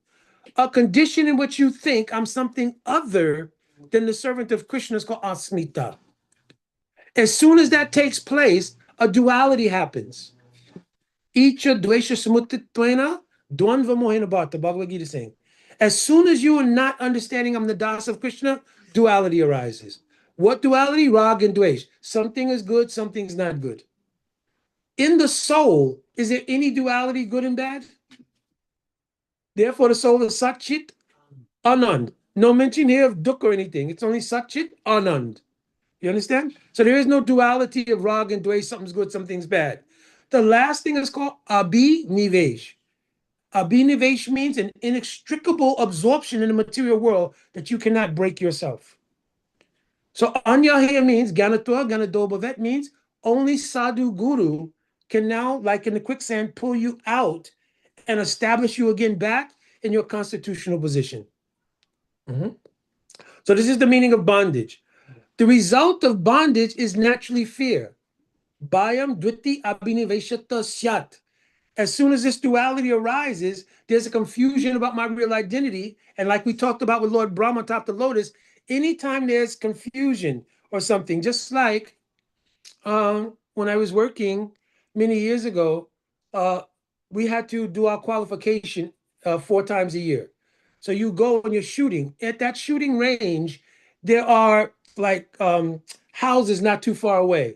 A condition in which you think I'm something other than the servant of Krishna is called asmita. As soon as that takes place, a duality happens. Icha dvesha samutitvena dvandva mohena bharta, Bhagavad Gita is saying. As soon as you are not understanding I'm the das of Krishna, duality arises. What duality? Rag and dvesh. Something is good, something's not good. In the soul, is there any duality, good and bad? Therefore, the soul is Satchit, Anand. No mention here of Dukh or anything. It's only Satchit, Anand. You understand? So there is no duality of Rag and Dvesh, something's good, something's bad. The last thing is called Abhinivesh. Abhinivesh means an inextricable absorption in the material world that you cannot break yourself. So Anya here means Ganatua, Ganadobhavet means only Sadhu Guru can now, like in the quicksand, pull you out and establish you again back in your constitutional position. So this is the meaning of bondage. The result of bondage is naturally fear. Bhayam dviti abhiniveshata syat. As soon as this duality arises, there's a confusion about my real identity. And like we talked about with Lord Brahma top the lotus, anytime there's confusion or something, just like when I was working many years ago, we had to do our qualification 4 times a year. So you go and you're shooting. At that shooting range, there are like houses not too far away.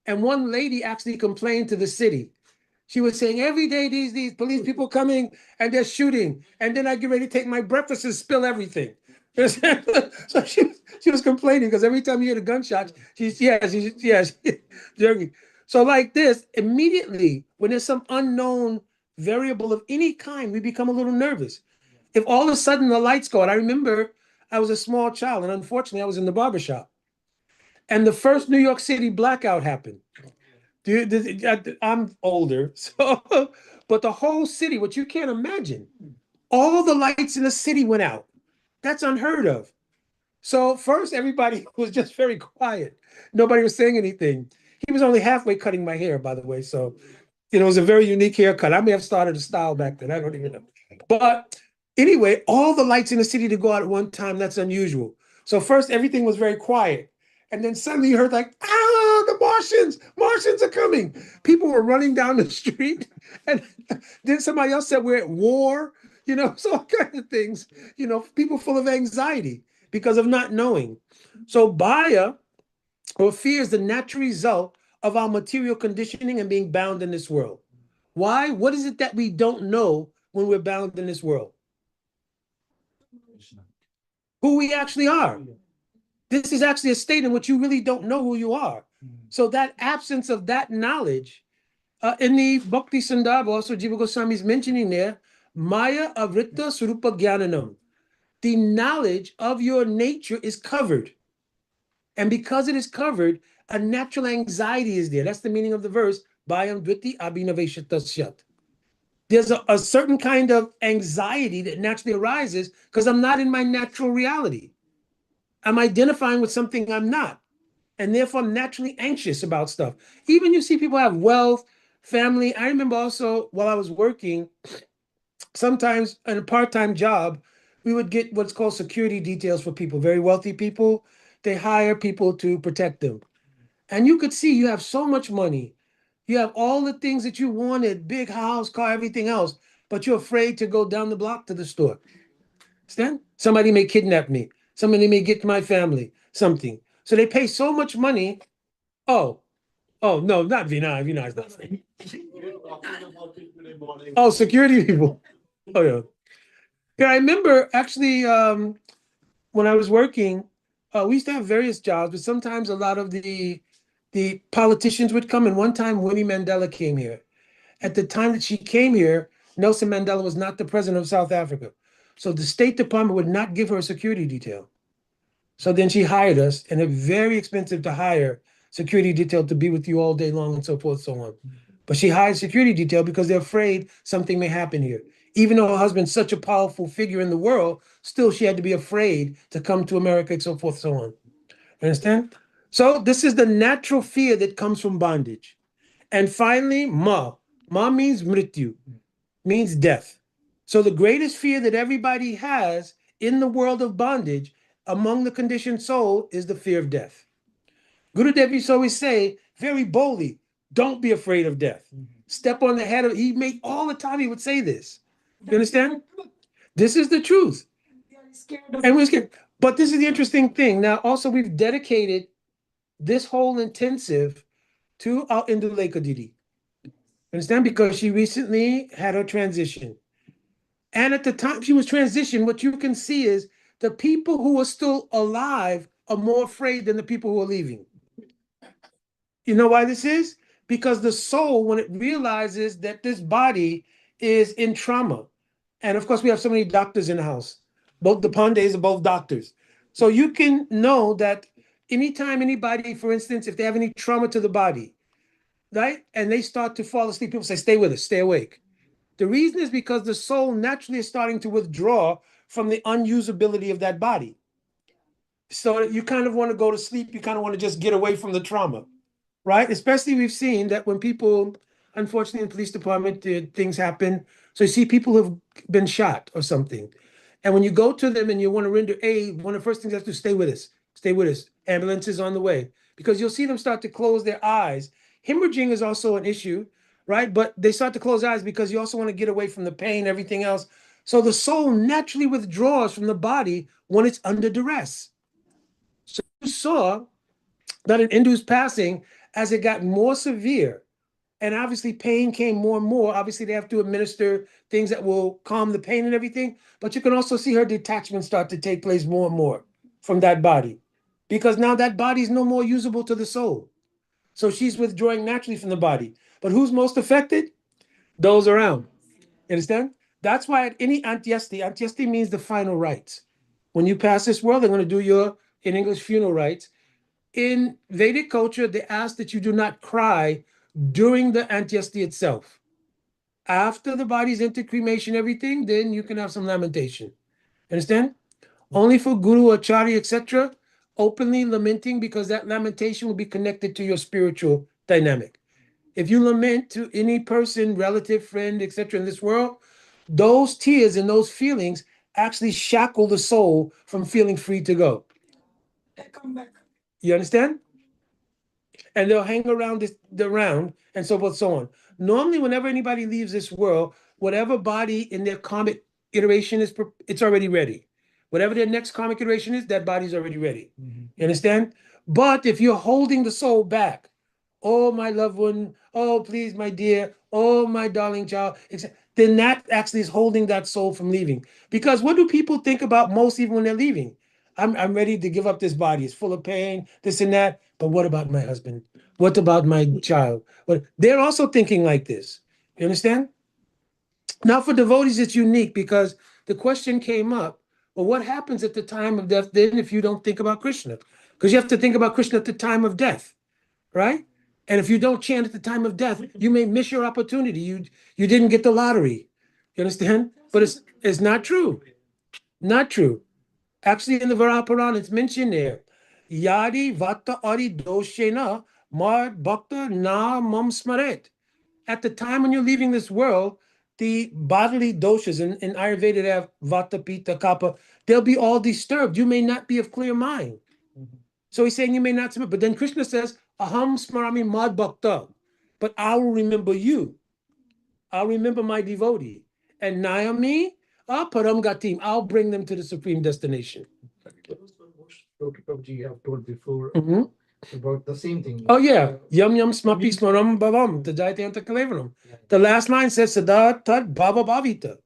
And one lady actually complained to the city. She was saying every day these police people coming and they're shooting. And then I get ready to take my breakfast and spill everything. So she was complaining because every time you hear the gunshots, she's jerking. So like this, immediately when there's some unknown variable of any kind, we become a little nervous. If all of a sudden the lights go out, I remember I was a small child and unfortunately I was in the barbershop. And the first New York City blackout happened. I'm older, so but the whole city, what you can't imagine, all the lights in the city went out. That's unheard of. So first, everybody was just very quiet. Nobody was saying anything. He was only halfway cutting my hair, by the way. So, it was a very unique haircut. I may have started a style back then. I don't even know. But anyway, all the lights in the city to go out at one time, that's unusual. So first, everything was very quiet. And then suddenly you heard like, the Martians are coming. People were running down the street. And then somebody else said, we're at war, so all kinds of things, people full of anxiety because of not knowing. So bhaya, or fear, is the natural result of our material conditioning and being bound in this world. Why? What is it that we don't know when we're bound in this world? Who we actually are. This is actually a state in which you really don't know who you are. So that absence of that knowledge, in the Bhakti Sandarbha, also Jiva Goswami is mentioning there, Maya Avrita Surupa Jnananam. The knowledge of your nature is covered. And because it is covered, a natural anxiety is there. That's the meaning of the verse, Bhayam Dviti Abhinaveshatasyat. There's a certain kind of anxiety that naturally arises because I'm not in my natural reality. I'm identifying with something I'm not. and therefore naturally anxious about stuff. Even you see people have wealth, family. I remember also while I was working, sometimes in a part-time job, we would get what's called security details for people, very wealthy people. They hire people to protect them. And you could see you have so much money. You have all the things that you wanted, big house, car, everything else, but you're afraid to go down the block to the store. Understand? Somebody may kidnap me. Somebody may get my family, something. So they pay so much money. Oh, oh, no, not Vina. Vina is not free. Oh, security people. Oh, yeah. Yeah, I remember actually when I was working, we used to have various jobs, but sometimes a lot of the politicians would come. And one time, Winnie Mandela came here. At the time that she came here, Nelson Mandela was not the president of South Africa. So the State Department would not give her a security detail. So then she hired us, and it's very expensive to hire security detail to be with you all day long and so forth, so on. But she hired security detail because they're afraid something may happen here. Even though her husband's such a powerful figure in the world, still she had to be afraid to come to America and so forth, so on. Understand? So this is the natural fear that comes from bondage. And finally, ma. Ma means mrityu, means death. So the greatest fear that everybody has in the world of bondage among the conditioned soul is the fear of death. Gurudev used to always say very boldly, don't be afraid of death. Step on the head of, he made all the time he would say this. You understand? This is the truth. And we're scared. But this is the interesting thing. Now, also, we've dedicated this whole intensive to our Induleka Didi. Understand? Because she recently had her transition. And at the time she was transitioned, what you can see is the people who are still alive are more afraid than the people who are leaving. You know why this is? Because the soul, when it realizes that this body is in trauma, and of course, we have so many doctors in the house. Both the Pandays are both doctors. So you can know that anytime anybody, for instance, if they have any trauma to the body, right, and they start to fall asleep, people say, stay with us, stay awake. The reason is because the soul naturally is starting to withdraw from the unusability of that body. So you kind of want to go to sleep, you kind of want to just get away from the trauma, right? Especially we've seen that when people, unfortunately, in the police department, things happen. So you see people who've been shot or something. And when you go to them and you want to render aid, one of the first things you have to stay with us. Stay with us. Ambulance is on the way. Because you'll see them start to close their eyes. Hemorrhaging is also an issue, right? But they start to close their eyes because you also want to get away from the pain, everything else. So the soul naturally withdraws from the body when it's under duress. So you saw that in Indu's passing, as it got more severe, and obviously pain came more and more. Obviously, they have to administer things that will calm the pain and everything. But you can also see her detachment start to take place more and more from that body, because now that body is no more usable to the soul. So she's withdrawing naturally from the body. But who's most affected? Those around. You understand? That's why at any antyesti means the final rites. When you pass this world, they're going to do your, in English, funeral rites. In Vedic culture, they ask that you do not cry during the antyesti itself. After the body's into cremation, everything, then you can have some lamentation. Understand? Only for guru, acharya, etc., openly lamenting, because that lamentation will be connected to your spiritual dynamic. If you lament to any person, relative, friend, etc., in this world, those tears and those feelings actually shackle the soul from feeling free to go. You understand? And they'll hang around the round and so forth, so on. Normally, whenever anybody leaves this world, whatever body in their karmic iteration is, it's already ready. Whatever their next karmic iteration is, that body's already ready. You understand? But if you're holding the soul back, oh, my loved one, oh, please, my dear, oh, my darling child, then that actually is holding that soul from leaving. Because what do people think about most even when they're leaving? I'm ready to give up this body. It's full of pain, this and that. But what about my husband? What about my child? What they're also thinking like this. You understand? Now for devotees, it's unique because the question came up, well, what happens at the time of death then if you don't think about Krishna? Because you have to think about Krishna at the time of death, right? And if you don't chant at the time of death, you may miss your opportunity. You didn't get the lottery. You understand? But it's not true. Not true. Actually, in the Varaha Purana, it's mentioned there Yadi vata ari doshena mad bhakta na mam smaret. At the time when you're leaving this world, the bodily doshas in Ayurveda, they have vata, pitta, kapha, they'll be all disturbed. You may not be of clear mind. So he's saying you may not submit. But then Krishna says, Aham smarami mad bhakta. But I will remember you. I'll remember my devotee. And Nayami, param gatim. I'll bring them to the supreme destination. Sloki Prabhuji have told before Mhm. about the same thing. Oh, yeah. Yam yam smapi smaram bhavam. Tajayatanta kalevaram. The last line says, Sada tad bhava bhavita.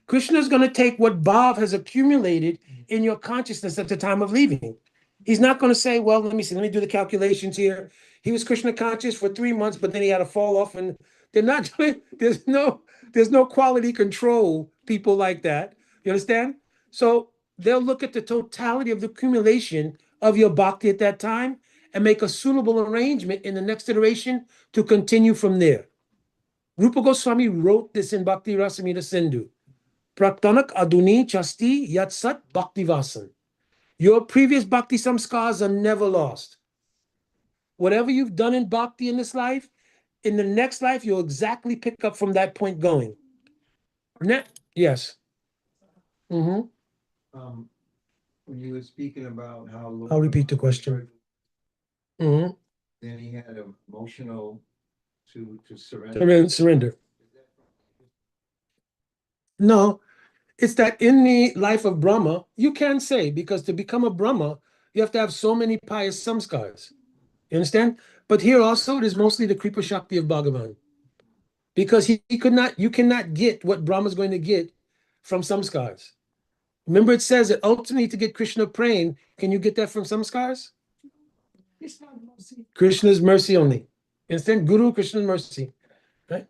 Krishna is going to take what bhav has accumulated in your consciousness at the time of leaving. He's not going to say, well, let me do the calculations here. He was Krishna conscious for 3 months, but then he had to fall off, and they're not doing, there's no quality control people like that. You understand? So they'll look at the totality of the accumulation of your bhakti at that time and make a suitable arrangement in the next iteration to continue from there. Rupa Goswami wrote this in Bhakti Rasamrita Sindhu. Praktanak aduni chasti yatsat bhaktivasan. Your previous bhakti samskars are never lost. Whatever you've done in bhakti in this life, in the next life, you'll exactly pick up from that point going. Yes. When you were speaking about how I'll repeat the question. then he had an emotional to surrender. Surrender. No, it's that in the life of Brahma, you can say, because to become a Brahma, you have to have so many pious samskars. You understand? But here also, it is mostly the Kripa Shakti of Bhagavan. Because you cannot get what Brahma is going to get from samskars. Remember, it says that ultimately to get Krishna praying, can you get that from samskars? Krishna's mercy only. Understand? Guru, Krishna's mercy. Right?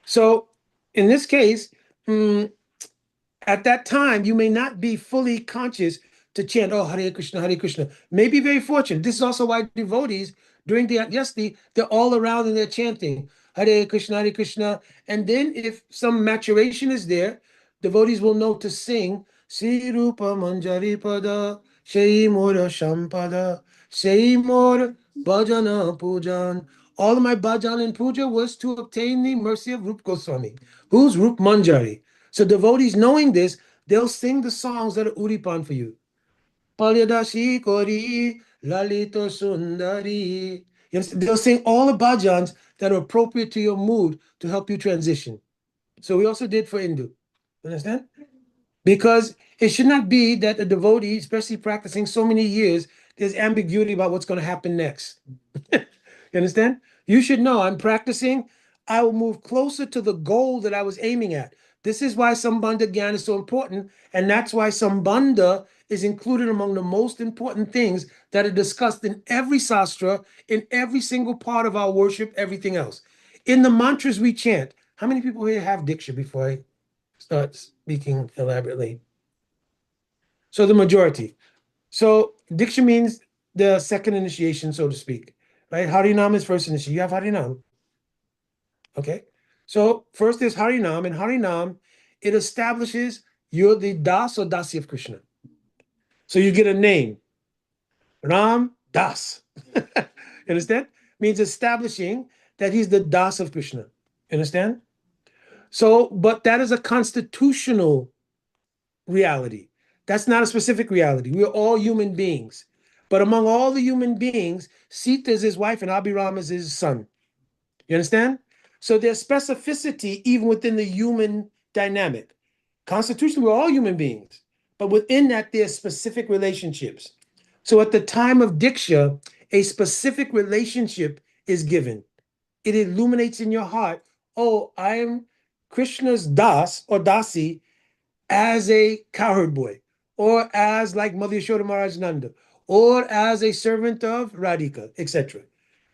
So in this case, at that time, you may not be fully conscious to chant, oh, Hare Krishna, Hare Krishna. May be very fortunate. This is also why devotees, during the Yasti, they're all around and they're chanting, Hare Krishna, Hare Krishna. And then if some maturation is there, devotees will know to sing, Sri Rupa Manjari Pada, Shai Mora Shampada, Shai Mora Bhajana Pujan. All of my bhajan and puja was to obtain the mercy of Rupa Goswami, who's Rup Manjari. So devotees knowing this, they'll sing the songs that are Uripan for you. Palyadashi Kori, Lalito Sundari. They'll sing all the bhajans that are appropriate to your mood to help you transition. So we also did for Indu. Understand? Because it should not be that a devotee, especially practicing so many years, there's ambiguity about what's going to happen next. You understand? You should know I'm practicing. I will move closer to the goal that I was aiming at. This is why Sambandha Gyan is so important. And that's why Sambandha is included among the most important things that are discussed in every sastra, in every single part of our worship, everything else. In the mantras we chant, how many people here have Diksha before I start speaking elaborately? So the majority. So Diksha means the second initiation, so to speak, right? Harinam is first initiation. You have Harinam. Okay. So first is Harinam, and Harinam, it establishes you're the Das or Dasi of Krishna. So you get a name. Ram Das. You understand? Means establishing that he's the Das of Krishna. You understand? So, but that is a constitutional reality. That's not a specific reality. We're all human beings. But among all the human beings, Sita is his wife and Abhiram is his son. You understand? So there's specificity even within the human dynamic. Constitutionally, we're all human beings. But within that, there's specific relationships. So at the time of Diksha, a specific relationship is given. It illuminates in your heart, oh, I am Krishna's Das or Dasi as a cowherd boy, or as like Mother Yashoda Maharaj Nanda, or as a servant of Radhika, etc.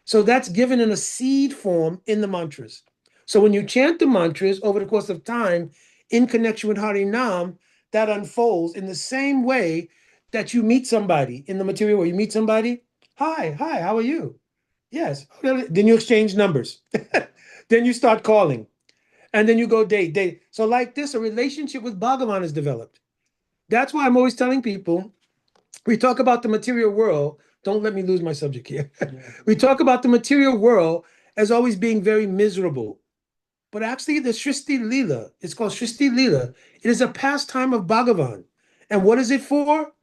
So that's given in a seed form in the mantras. So when you chant the mantras over the course of time, in connection with Harinam, that unfolds in the same way that you meet somebody in the material world. You meet somebody, hi, how are you? Yes. Then you exchange numbers. Then you start calling. And then you go date. So like this, a relationship with Bhagavan is developed. That's why I'm always telling people, we talk about the material world, don't let me lose my subject here. We talk about the material world as always being very miserable. But actually, the Shristi Leela, it's called Shristi Leela. It is a pastime of Bhagavan. And what is it for?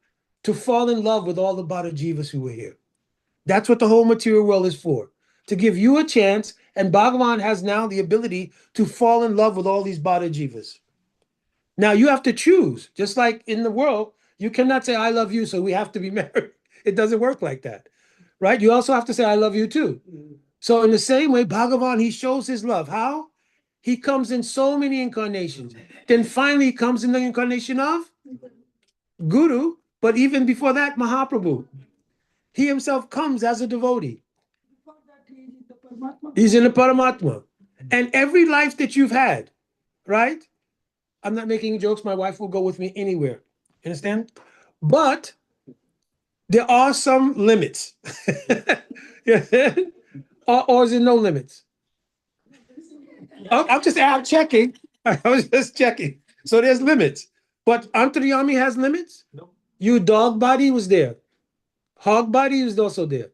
To fall in love with all the Bada Jivas who were here. That's what the whole material world is for. To give you a chance, and Bhagavan has now the ability to fall in love with all these Bada Jivas. Now you have to choose, just like in the world, you cannot say, I love you, so we have to be married. It doesn't work like that, right? You also have to say, I love you too. So in the same way, Bhagavan, he shows his love. How? He comes in so many incarnations. Then finally he comes in the incarnation of Guru, but even before that, Mahaprabhu. He himself comes as a devotee. He's in the Paramatma. And every life that you've had, right? I'm not making jokes. My wife will go with me anywhere. Understand? But there are some limits. or is there no limits? I'm checking. I was just checking. So there's limits. But Antaryami has limits? No. You dog body was there. Hog body is also there.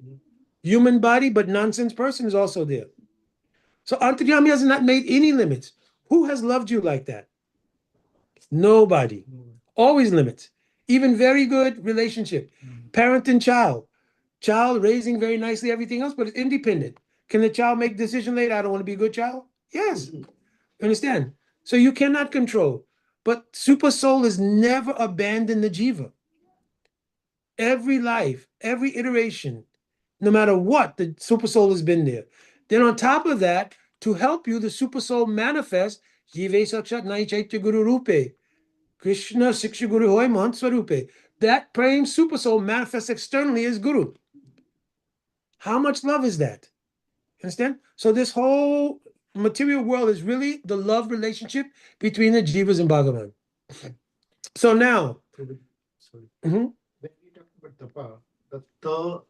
Human body, but nonsense person is also there. So Antaryami has not made any limits. Who has loved you like that? Nobody. Always limits. Even very good relationship. Parent and child. Child raising very nicely, everything else, but it's independent. Can the child make decision later? I don't want to be a good child? Yes. Understand? So you cannot control. But Super Soul has never abandoned the Jiva. Every life, every iteration, no matter what, the Super Soul has been there. Then on top of that, to help you, the Super Soul manifests Jive Sakshat Nai Chaitya Guru Rupe. Krishna Siksha Guru Hoy Mahant Swarupe. That praying Super Soul manifests externally as Guru. How much love is that? Understand? So this whole material world is really the love relationship between the Jivas and Bhagavan. So now, Sorry. Mhm. When we talk about tapa, the tha,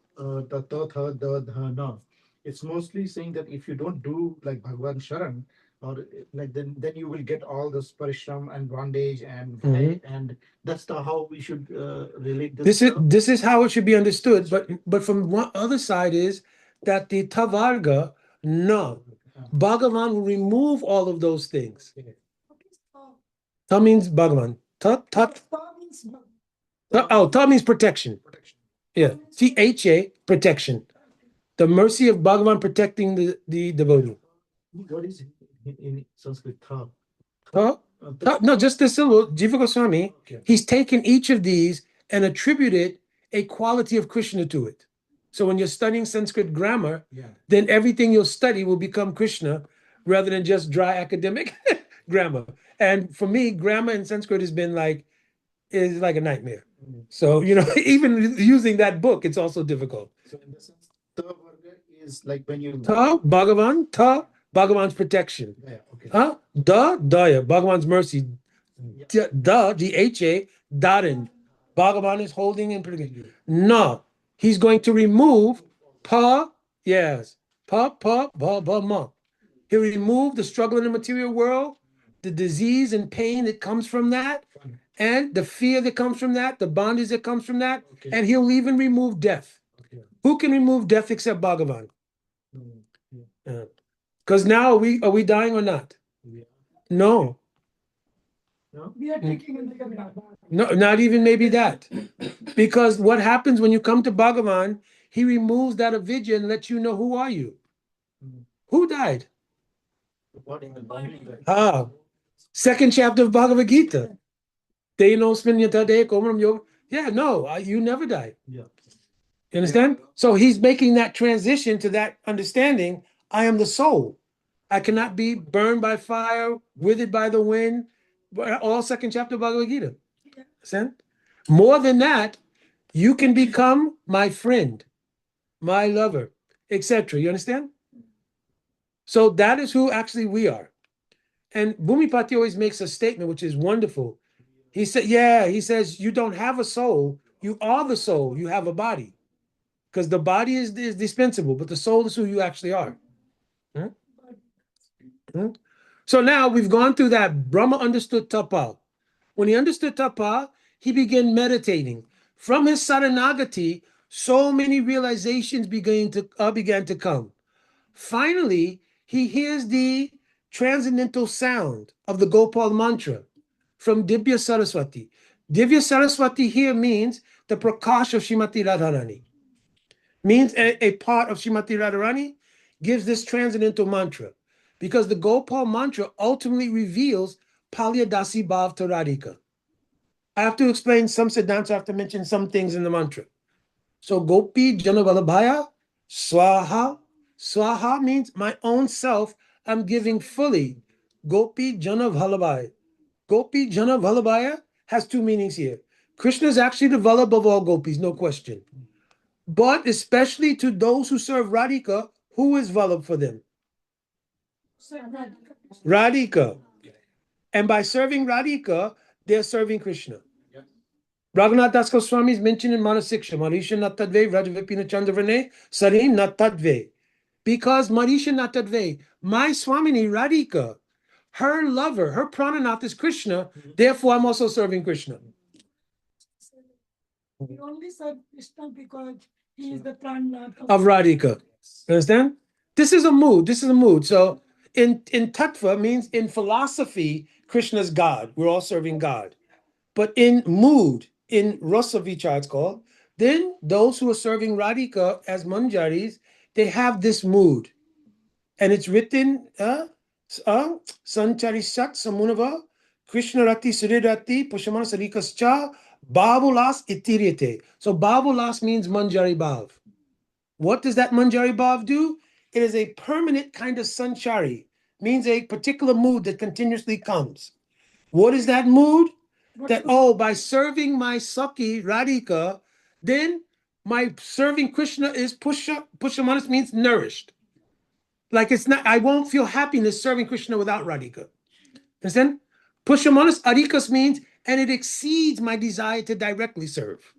the dha, na, it's mostly saying that if you don't do like Bhagwan Sharan, or like then you will get all this parishram and bondage and and that's the how we should relate this. This is how it should be understood. But from one other side is that the Tavarga, no, Bhagavan will remove all of those things. Ta means Bhagavan. Ta means protection. Protection. Yeah. THA, protection. The mercy of Bhagavan protecting the devotee. What is in Sanskrit? Tha. No, just the syllable, Jiva Goswami. Okay. He's taken each of these and attributed a quality of Krishna to it. So when you're studying Sanskrit grammar, then everything you'll study will become Krishna rather than just dry academic grammar. And for me, grammar in Sanskrit is like a nightmare. So, even using that book, it's also difficult. So in the sense, the varga is like when you Bhagavan's protection. yeah, okay. Daya, Bhagavan's mercy. DHA, Dharan. Bhagavan is holding and protecting. No, he's going to remove pa, yes, ba, ma. He'll remove the struggle in the material world, the disease and pain that comes from that, and the fear that comes from that, the bondage that comes from that, Okay. and he'll even remove death. Okay. Who can remove death except Bhagavan? Mm. Because now are we dying or not? Yeah. No. No? We are taking No, not even maybe that. Because what happens when you come to Bhagavan, he removes that avidya and lets you know who are you. Who died? Second chapter of Bhagavad Gita. Yeah, no, you never died. Yeah. You understand? So he's making that transition to that understanding. I am the soul. I cannot be burned by fire, withered by the wind. All second chapter of Bhagavad Gita. Understand? More than that, you can become my friend, my lover, etc. You understand? So that is who actually we are. And Bhumipati always makes a statement which is wonderful. He says, you don't have a soul. You are the soul. You have a body. Because the body is dispensable, but the soul is who you actually are. So now we've gone through that. Brahma understood tapa. When he understood tapa, he began meditating. From his saranagati, so many realizations began to come. Finally, he hears the transcendental sound of the Gopal mantra from Divya Saraswati. Divya Saraswati here means the Prakash of Shrimati Radharani. Means a part of Shrimati Radharani gives this transcendental mantra, because the Gopal mantra ultimately reveals Palyadasi Bhav to Radhika. I have to explain some siddhants, I have to mention some things in the mantra. So Gopi Janavalabhaya Swaha. Swaha means my own self, I'm giving fully. Gopi Janavalabhaya. Gopi Janavalabhaya has two meanings here. Krishna is actually the Vallabh of all gopis, no question. But especially to those who serve Radhika, who is Vallabh for them? Radhika. And by serving Radhika, they're serving Krishna. Raghunath Das Goswami is mentioned in Manasiksha, Marisha Natadve, Rajavipina Chandravrane, Sarim Natadve. Because Marisha Natadve, my Swamini Radhika, her lover, her prananath is Krishna, therefore I'm also serving Krishna. We only serve Krishna because he is the prananath Of Radhika. Understand? This is a mood. This is a mood. So in tattva means in philosophy, Krishna's God. We're all serving God. But in mood, in rasa vichar it's called, then those who are serving Radhika as manjaris, they have this mood. And it's written, Sanchari Sat Samunava, Krishna Rati Surirati, Pushamana Sarikascha, Babulas Itirite. So Babulas means manjari bhav. What does that manjari bhav do? It is a permanent kind of sanchari, means a particular mood that continuously comes. What is that mood? That, by serving my Saki, Radhika, then my serving Krishna is Pushamanas means nourished. Like it's not, I won't feel happiness serving Krishna without Radhika. Understand? Pushamanas Adhikas means, and it exceeds my desire to directly serve.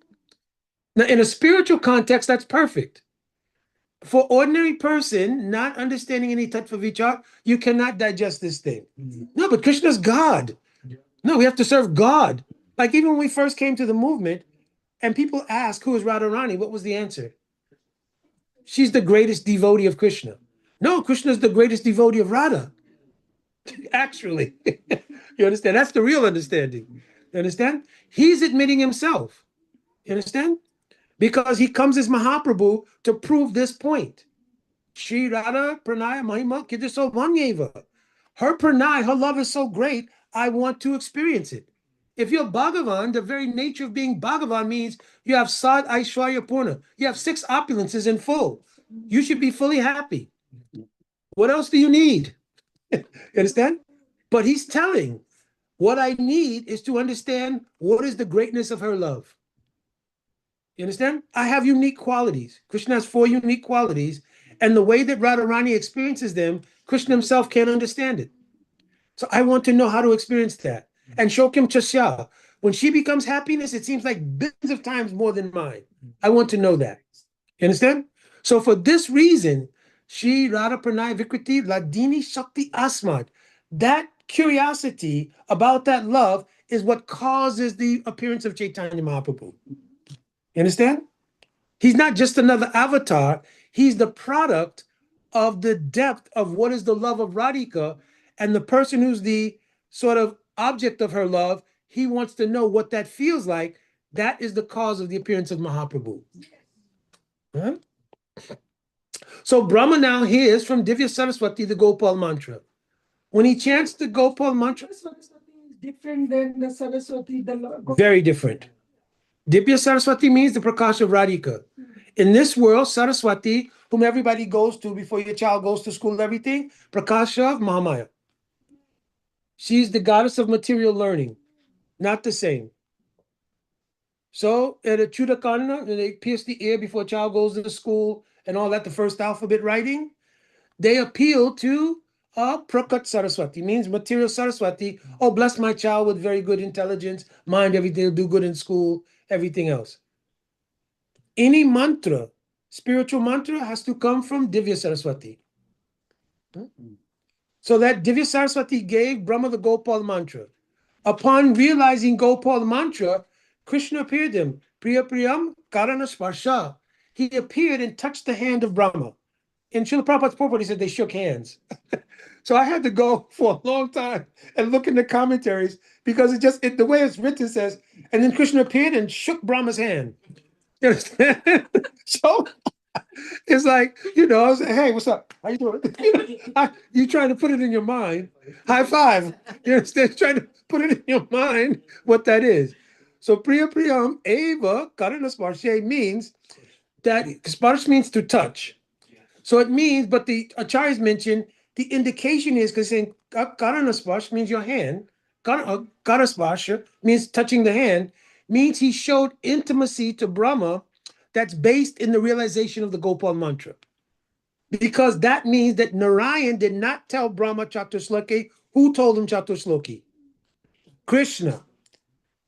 Now, in a spiritual context, that's perfect. For ordinary person, not understanding any tattva vichar, you cannot digest this thing. No, but Krishna's God. No, we have to serve God. Like even when we first came to the movement and people ask, who is Radharani? What was the answer? She's the greatest devotee of Krishna. No, Krishna is the greatest devotee of Radha. Actually, you understand? That's the real understanding. You understand? He's admitting himself. You understand? Because he comes as Mahaprabhu to prove this point. Shri Radha Pranaya Mahima Kidiso Vanyeva. Her pranay, her love is so great, I want to experience it. If you're Bhagavan, the very nature of being Bhagavan means you have Sad Aishwarya Purna. You have 6 opulences in full. You should be fully happy. What else do you need? You understand? But he's telling, what I need is to understand what is the greatness of her love. You understand? I have unique qualities. Krishna has 4 unique qualities, and the way that Radharani experiences them, Krishna himself can't understand it. So I want to know how to experience that. And Shokim Chasya, when she becomes happiness, it seems like billions of times more than mine. I want to know that. You understand? So for this reason, Shri Radha Pranay Vikriti Ladini Shakti Asmad, that curiosity about that love is what causes the appearance of Chaitanya Mahaprabhu. You understand? He's not just another avatar. He's the product of the depth of what is the love of Radhika, and the person who's the sort of object of her love, he wants to know what that feels like. That is the cause of the appearance of Mahaprabhu. Huh? So Brahma now hears from Divya Saraswati the Gopal mantra. When he chants the Gopal mantra, Saraswati is different than the Saraswati. Very different. Divya Saraswati means the Prakash of Radhika. In this world, Saraswati, whom everybody goes to before your child goes to school, everything, Prakasha of Mahamaya. She's the goddess of material learning. Not the same. So at a Chudakarna, they pierce the ear before a child goes to school and all that, the first alphabet writing, they appeal to Prakat Saraswati, means material Saraswati. Oh, bless my child with very good intelligence, mind everything, do good in school, everything else. Any mantra, spiritual mantra, has to come from Divya Saraswati. So that Divya Saraswati gave Brahma the Gopal mantra. Upon realizing Gopal mantra, Krishna appeared to him. Priya Priyam Karana Sparsha. He appeared and touched the hand of Brahma. In Srila Prabhupada's purport, he said they shook hands. So I had to go for a long time and look in the commentaries because the way it's written says, and then Krishna appeared and shook Brahma's hand. You understand? So it's like, I was like, hey, what's up? How you doing? You trying to put it in your mind. High five. You understand? Trying to put it in your mind what that is. So Priya Priyam Eva Karana Sparshe means that sparsh means to touch. So it means, but the acharyas mentioned the indication is because saying karana sparsh means your hand. Karana sparsh means touching the hand, means he showed intimacy to Brahma that's based in the realization of the Gopal mantra. Because that means that Narayan did not tell Brahma Catur Sloki. Who told him Catur Sloki? Krishna.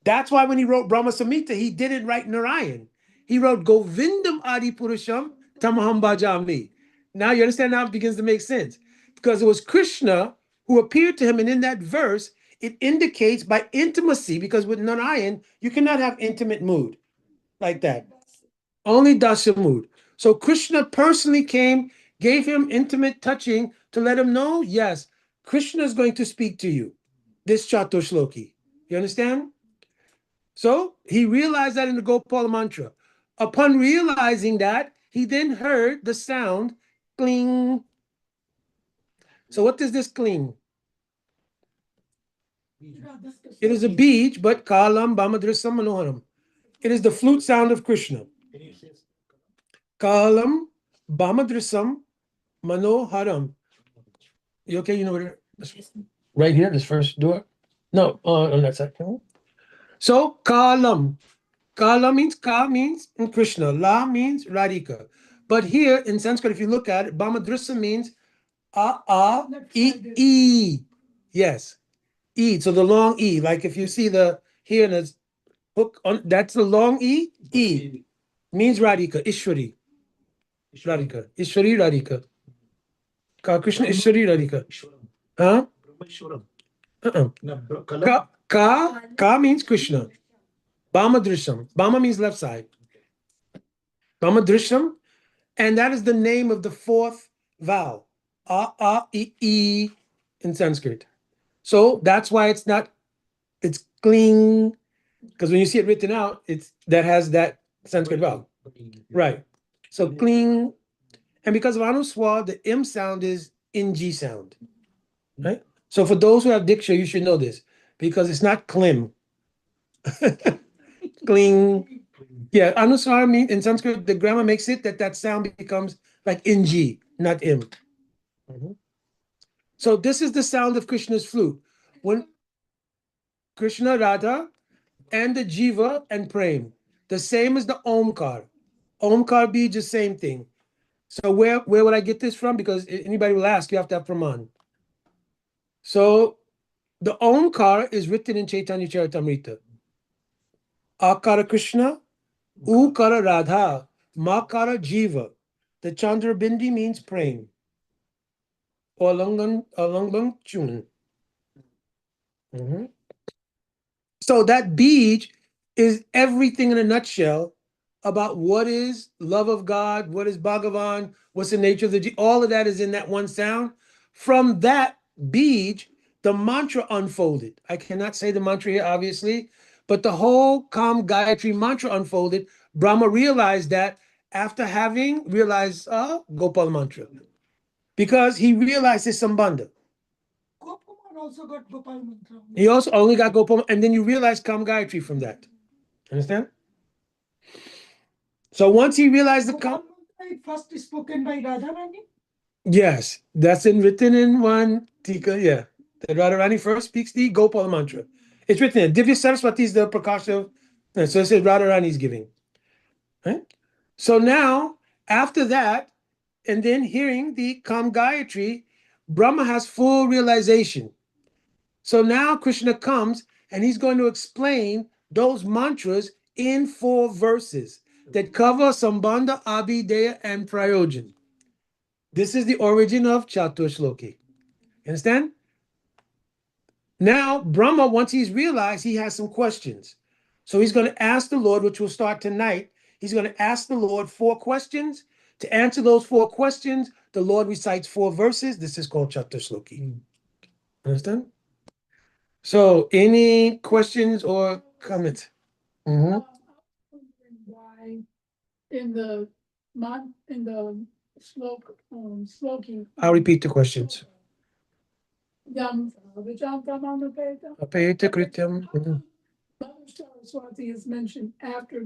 That's why when he wrote Brahma Samhita, he didn't write Narayan. He wrote Govindam Adi Purusham Tamaham Bhajami. Now you understand how it begins to make sense. Because it was Krishna who appeared to him, and in that verse, it indicates by intimacy, because with Narayan, you cannot have intimate mood like that. Only Dasya mood. So Krishna personally came, gave him intimate touching to let him know, yes, Krishna is going to speak to you. This Chatur Shloki. You understand? So he realized that in the Gopala mantra. Upon realizing that, he then heard the sound cling. So what does this cling? It is a beach, but kalam bamadrisam manoharam. It is the flute sound of Krishna. Kalam bamadrisam manoharam. You okay? You know what it is? Right here, this first door? No, on that side. So kalam. Kala means Ka means in Krishna, La means Radhika. But here in Sanskrit, if you look at it, Bamadrisa means E. Yes, E. So the long E, like if you see here in this book, that's the long E. E means Radhika, Ishwari. Radhika. Ishwari Radhika. Krishna Ishwari Radhika. Huh? Ka means Krishna. Bamadrisham. Bama means left side. Bamadrisham. And that is the name of the fourth vowel. E in Sanskrit. So that's why it's cling. Because when you see it written out, that has that Sanskrit vowel. Right. So cling. And because of Anuswar, the M sound is NG sound. Right? So for those who have Diksha, you should know this. Because it's not klim. Cling. Yeah, Anuswar means in Sanskrit, the grammar makes it that sound becomes like NG, not M. So this is the sound of Krishna's flute. When Krishna, Radha, and the Jiva and Prem, the same as the Omkar. Omkar Bij, the same thing. So where would I get this from? Because anybody will ask, you have to have Praman. So the Omkar is written in Chaitanya Charitamrita. Akara Krishna, Ukara Radha, Makara Jiva. The Chandra Bindi means Prem. Or Langan Chun. So that Bij is everything in a nutshell about what is love of God, what is Bhagavan, what's the nature of all of that is in that one sound. From that Bij, the mantra unfolded. I cannot say the mantra here, obviously, but the whole Kam Gayatri mantra unfolded. Brahma realized that after having realized Gopal mantra, because he realized his Sambandha. Gopal also got Gopal mantra. He also only got Gopal, and then you realize Kam Gayatri from that. Understand? So once he realized the Kam, first spoken by Radharani. yes, that's written in one Tika. Yeah, that Radharani first speaks the Gopal mantra. It's written there. Divya Saraswati is the Prakasha. So it says Radharani is giving. Right? So now, after that, and then hearing the Kam Gayatri, Brahma has full realization. So now Krishna comes and he's going to explain those mantras in 4 verses that cover Sambandha, Abhideya, and Prayojan. This is the origin of Chatur Shloki. Understand? Now, Brahma, once he's realized, he has some questions. So he's going to ask the Lord, which will start tonight. He's going to ask the Lord 4 questions. To answer those 4 questions, the Lord recites 4 verses. This is called Catur Sloki. Understand? So any questions or comments? Mhm. Why in the Sloki. I'll repeat the questions. Yam Vijam Pramana Apayita Krityam. Mhm. Mother Saraswati is mentioned after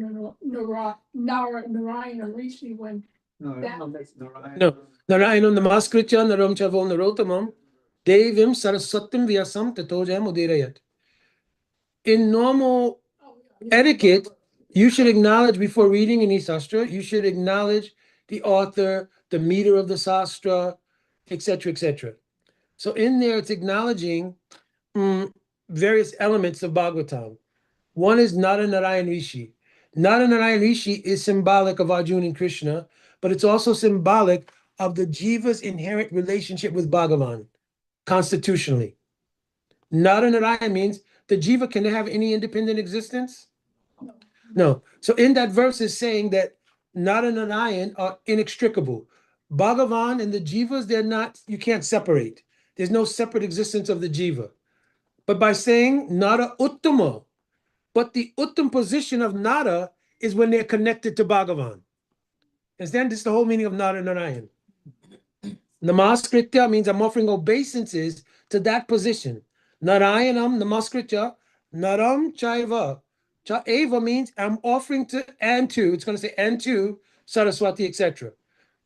Narayana Rishi when No, that- no, that's Narayan. No. Narayanam namaskritya naram chavo narotamam devim saraswatim vyasam tato jayam udirayat. In normal oh, yeah, etiquette, you should acknowledge before reading any sastra, you should acknowledge the author, the meter of the sastra, etc., etc. So in there, it's acknowledging various elements of Bhagavatam. One is Nara Narayan Rishi. Nara Narayan Rishi is symbolic of Arjuna and Krishna, but it's also symbolic of the jiva's inherent relationship with Bhagavan, constitutionally. Nara Narayan means the jiva can have any independent existence? No. So in that verse is saying that Nara and Narayan are inextricable. Bhagavan and the jivas, they're not, you can't separate. There's no separate existence of the jiva. But by saying Nara Uttama, but the Uttam position of Nara is when they're connected to Bhagavan. Understand? This is the whole meaning of Nara and Narayan. Namaskritya means I'm offering obeisances to that position. Narayanam namaskritya, naram chaiva. Chaiva means I'm offering to and to, it's going to say and to Saraswati, etc.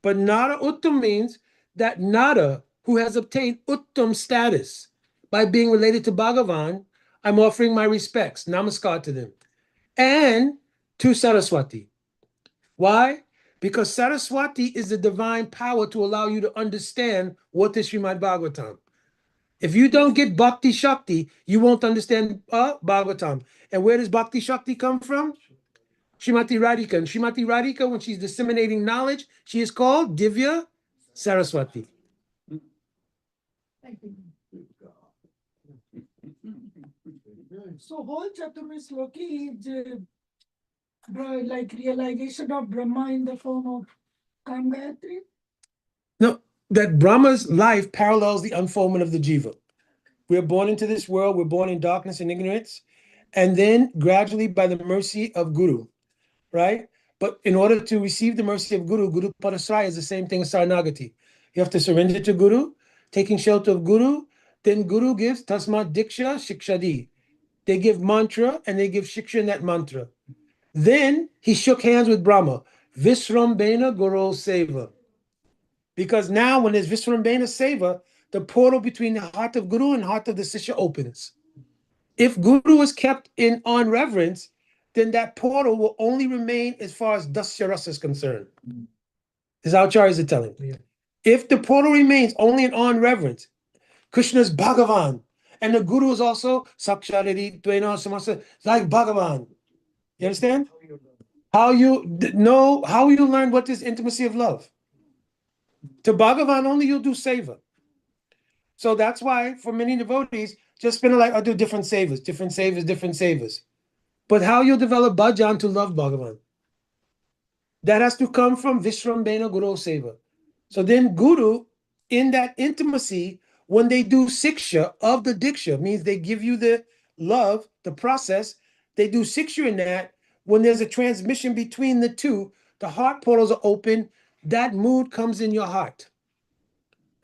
But Nara Uttam means that Nara, who has obtained Uttam status by being related to Bhagavan, I'm offering my respects, namaskar to them, and to Saraswati. Why? Because Saraswati is the divine power to allow you to understand what is Srimad Bhagavatam. If you don't get Bhakti Shakti, you won't understand Bhagavatam. And where does Bhakti Shakti come from? Srimati Radhika. And Srimati Radhika, when she's disseminating knowledge, she is called Divya Saraswati. Thank you. So whole Chaturma Sloki is like realization of Brahma in the form of Kam Gayatri. No, that Brahma's life parallels the unfoldment of the jiva. We're born into this world, we're born in darkness and ignorance, and then gradually by the mercy of Guru, right? But in order to receive the mercy of Guru, Guru Padasraya is the same thing as Saranagati. You have to surrender to Guru, taking shelter of Guru, then Guru gives Tasmat Diksha Shikshadi. They give mantra and they give shiksha in that mantra. Then he shook hands with Brahma. Visrambena Guru Seva. Because now when there's Visrambena Seva, the portal between the heart of Guru and heart of the Sishya opens. If Guru is kept on reverence, then that portal will only remain as far as Dasya Rasa is concerned. This is how Acharyas are telling. Yeah. If the portal remains only in on reverence, Krishna's Bhagavan, and the Guru is also Sakshariri, Dvena, Samasa, like Bhagavan. You understand? How you know, how you learn what is intimacy of love. To Bhagavan only you'll do seva. So that's why for many devotees, just spend like I do different sevas, different sevas, different sevas. But how you develop bhajan to love Bhagavan? That has to come from Vishrambena Guru Seva. So then Guru, in that intimacy, when they do siksha of the diksha, means they give you the love, the process, they do siksha in that. When there's a transmission between the two, the heart portals are open, that mood comes in your heart.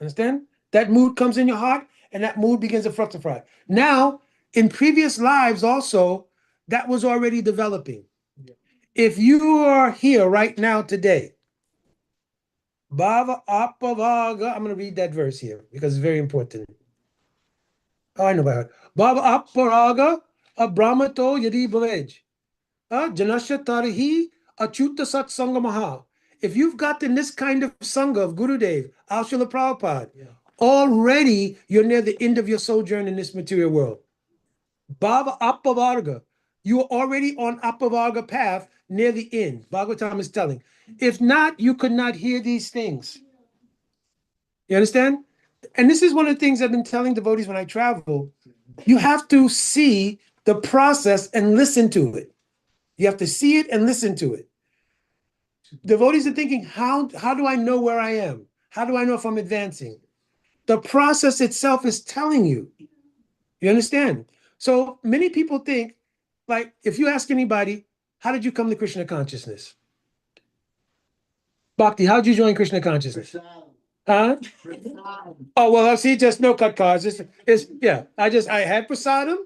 Understand? That mood comes in your heart, and that mood begins to fructify. Now, in previous lives also, that was already developing. If you are here right now today, Bhava Apavaga, I'm going to read that verse here because it's very important. Oh, I know by heart. Bhava Aparaga Abrahmato Yadi Bhavaj. Janasha Tarihi Achuta Sat Sangamaha. If you've gotten this kind of Sangha of Gurudev, Srila Prabhupada, already you're near the end of your sojourn in this material world. Bhava Apavarga, you are already on Apavarga path near the end. Bhagavatam is telling. If not, you could not hear these things. You understand? And this is one of the things I've been telling devotees when I travel. You have to see the process and listen to it. You have to see it and listen to it. Devotees are thinking, how do I know where I am? How do I know if I'm advancing? The process itself is telling you. You understand? So many people think, like, if you ask anybody, how did you come to Krishna consciousness? Bhakti, how did you join Krishna consciousness? Huh? Oh, well, see, just no cut cards. Yeah, I had prasadam.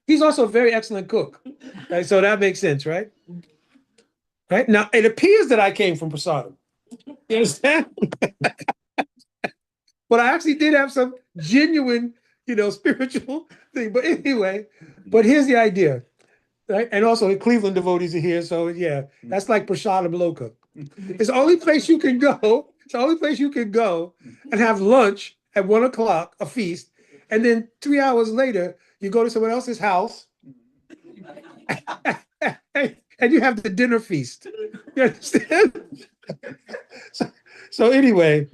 He's also a very excellent cook. Right? So that makes sense, right? Right? Now, it appears that I came from prasadam. You understand? But I actually did have some genuine, spiritual thing. But anyway, but here's the idea. Right? And also the Cleveland devotees are here. So yeah, that's like prasadam loka. It's the only place you can go. It's the only place you can go and have lunch at 1 o'clock, a feast, and then 3 hours later, you go to someone else's house and you have the dinner feast. You understand? So anyway,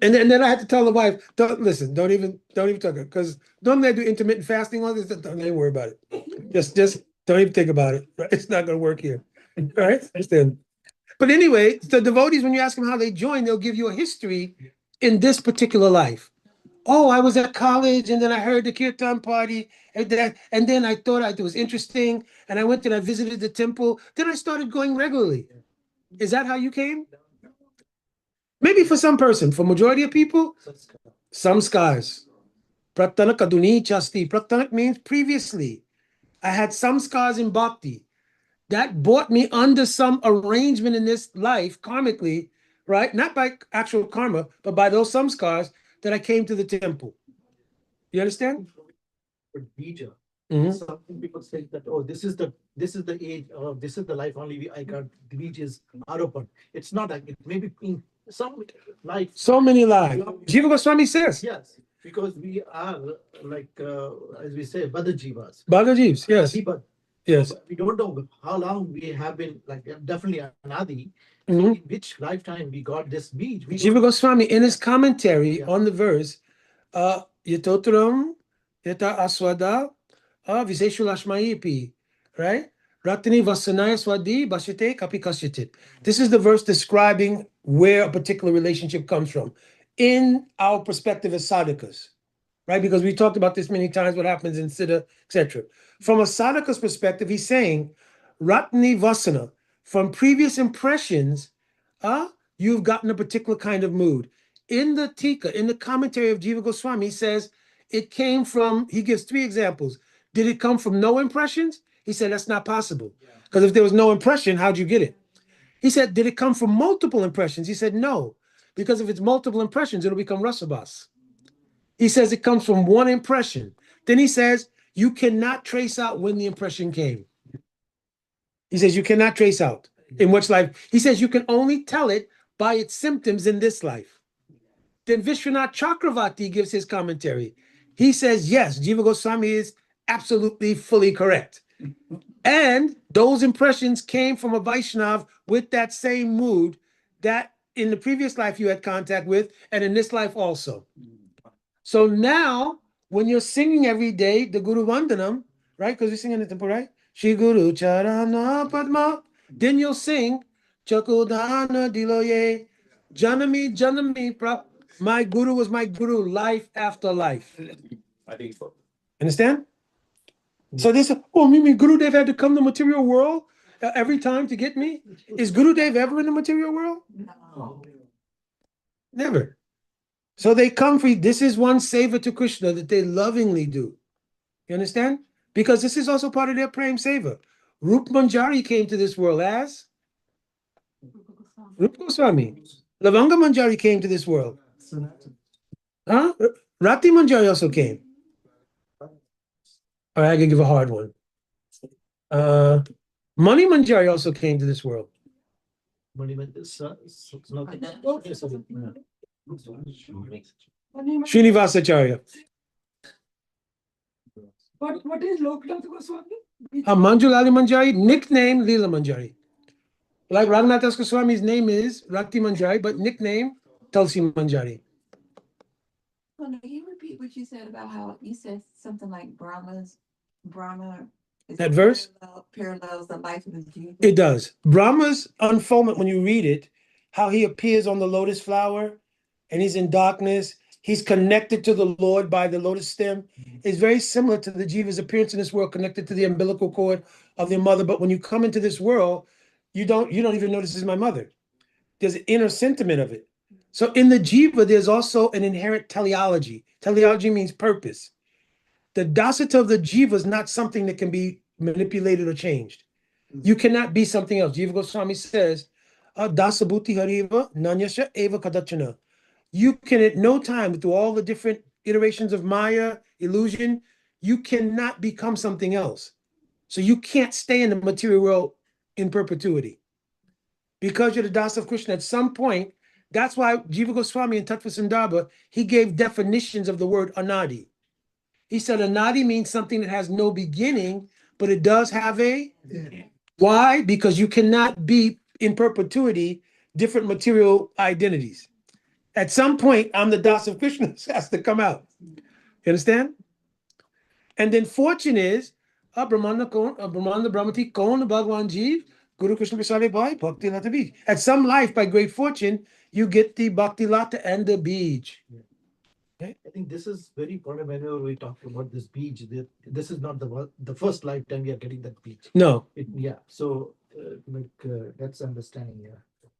and then I had to tell the wife, don't even talk because normally I do intermittent fasting on this. Don't even worry about it. Just don't even think about it. Right? It's not going to work here. All right, understand? But anyway, the devotees, when you ask them how they joined, they'll give you a history in this particular life. Oh, I was at college and then I heard the kirtan party and then I thought it was interesting and I went and I visited the temple. Then I started going regularly. Is that how you came? Maybe for some person. For majority of people, some scars. Pratanak aduni chasti. Pratanak means previously. I had some scars in bhakti. That brought me under some arrangement in this life, karmically, right? Not by actual karma, but by those samskars that I came to the temple. You understand? But bija, Mhm. some people say that, oh, this is the age, or this is the life only I got. The beach is aropan. It's not like it. Maybe in some life. So many lives. Jiva Goswami says. Yes, because we are like as we say, Bada Jivas. Bhagavad yes. Adibad. Yes. So we don't know how long we have been like definitely Anadi. So Mhm. in which lifetime we got this beach? We Jiva don't- Goswami, in his commentary Yeah. on the verse, Yatotram, Yata Aswada, Viseshulashmaipi, right? Ratini Vasanaya Swadi Bashite Kapikashitit. This is the verse describing where a particular relationship comes from in our perspective as sadhakas, right? Because we talked about this many times, what happens in Siddha, etc. From a sadhaka's perspective, he's saying, Ratni Vasana, from previous impressions, you've gotten a particular kind of mood. In the Tika, in the commentary of Jiva Goswami, he says it came from, he gives 3 examples. Did it come from no impressions? He said that's not possible. Because if there was no impression, how'd you get it? He said, did it come from multiple impressions? He said, no. Because if it's multiple impressions, it'll become rasabas. He says it comes from one impression. Then he says, you cannot trace out when the impression came. He says, you cannot trace out in which life. He says, you can only tell it by its symptoms in this life. Then Vishwanath Chakravarti gives his commentary. He says, yes, Jiva Goswami is absolutely fully correct. And those impressions came from a Vaishnav with that same mood that in the previous life you had contact with, and in this life also. So now, when you're singing every day the Guru Vandanam, right? Because we sing in the temple, right? Shri Guru Charana Padma. Then you'll sing Chakudana Diloye Janami Janami Pra. My Guru was my Guru life after life. I think so. Understand? So they say, oh, mean Guru Dev had to come to the material world every time to get me? Is Guru Dev ever in the material world? No. Never. So they come for you. This is one seva to Krishna that they lovingly do. You understand? Because this is also part of their prem seva. Rup Manjari came to this world as Rup Goswami. Lavanga Manjari came to this world. Huh? Rati Manjari also came. All right, I can give a hard one. Mani Manjari also came to this world. Srinivasacharya. What is Loknath Goswami? Manjulali Manjari, nickname Leela Manjari. Like Raghunath Das Goswami's name is Rakti Manjari, but nickname Tulsi Manjari. Well, can you repeat what you said about how you said something like Brahma That verse? Parallels the life of the Jiva. It does. Brahma's unfoldment, when you read it, how he appears on the lotus flower and he's in darkness, he's connected to the Lord by the lotus stem, is very similar to the Jiva's appearance in this world, connected to the umbilical cord of their mother. But when you come into this world, you don't even know this is my mother. There's an inner sentiment of it. So in the Jiva, there's also an inherent teleology. Teleology means purpose. The dasita of the Jiva is not something that can be manipulated or changed. You cannot be something else. Jiva Goswami says, Dasabhuti Hariva Nanyasha Eva Kadachana. You can at no time, through all the different iterations of Maya, illusion, you cannot become something else. So you can't stay in the material world in perpetuity. Because you're the Das of Krishna, at some point, that's why Jiva Goswami in Tattva Sandarbha, he gave definitions of the word anadi. He said anadi means something that has no beginning, but it does have a... Why? Because you cannot be in perpetuity different material identities. At some point, I'm the Das of Krishna. This has to come out. You understand? And then fortune is Brahmanda Brahmati Kon Bhagwan Jeev, Guru Krishna Prasade Bhai, Bhakti Lata Bij. At some life, by great fortune, you get the Bhakti Lata and the Bij. I think this is very important whenever we talk about this beach. This is not the first lifetime we are getting that beach. No. So that's understanding.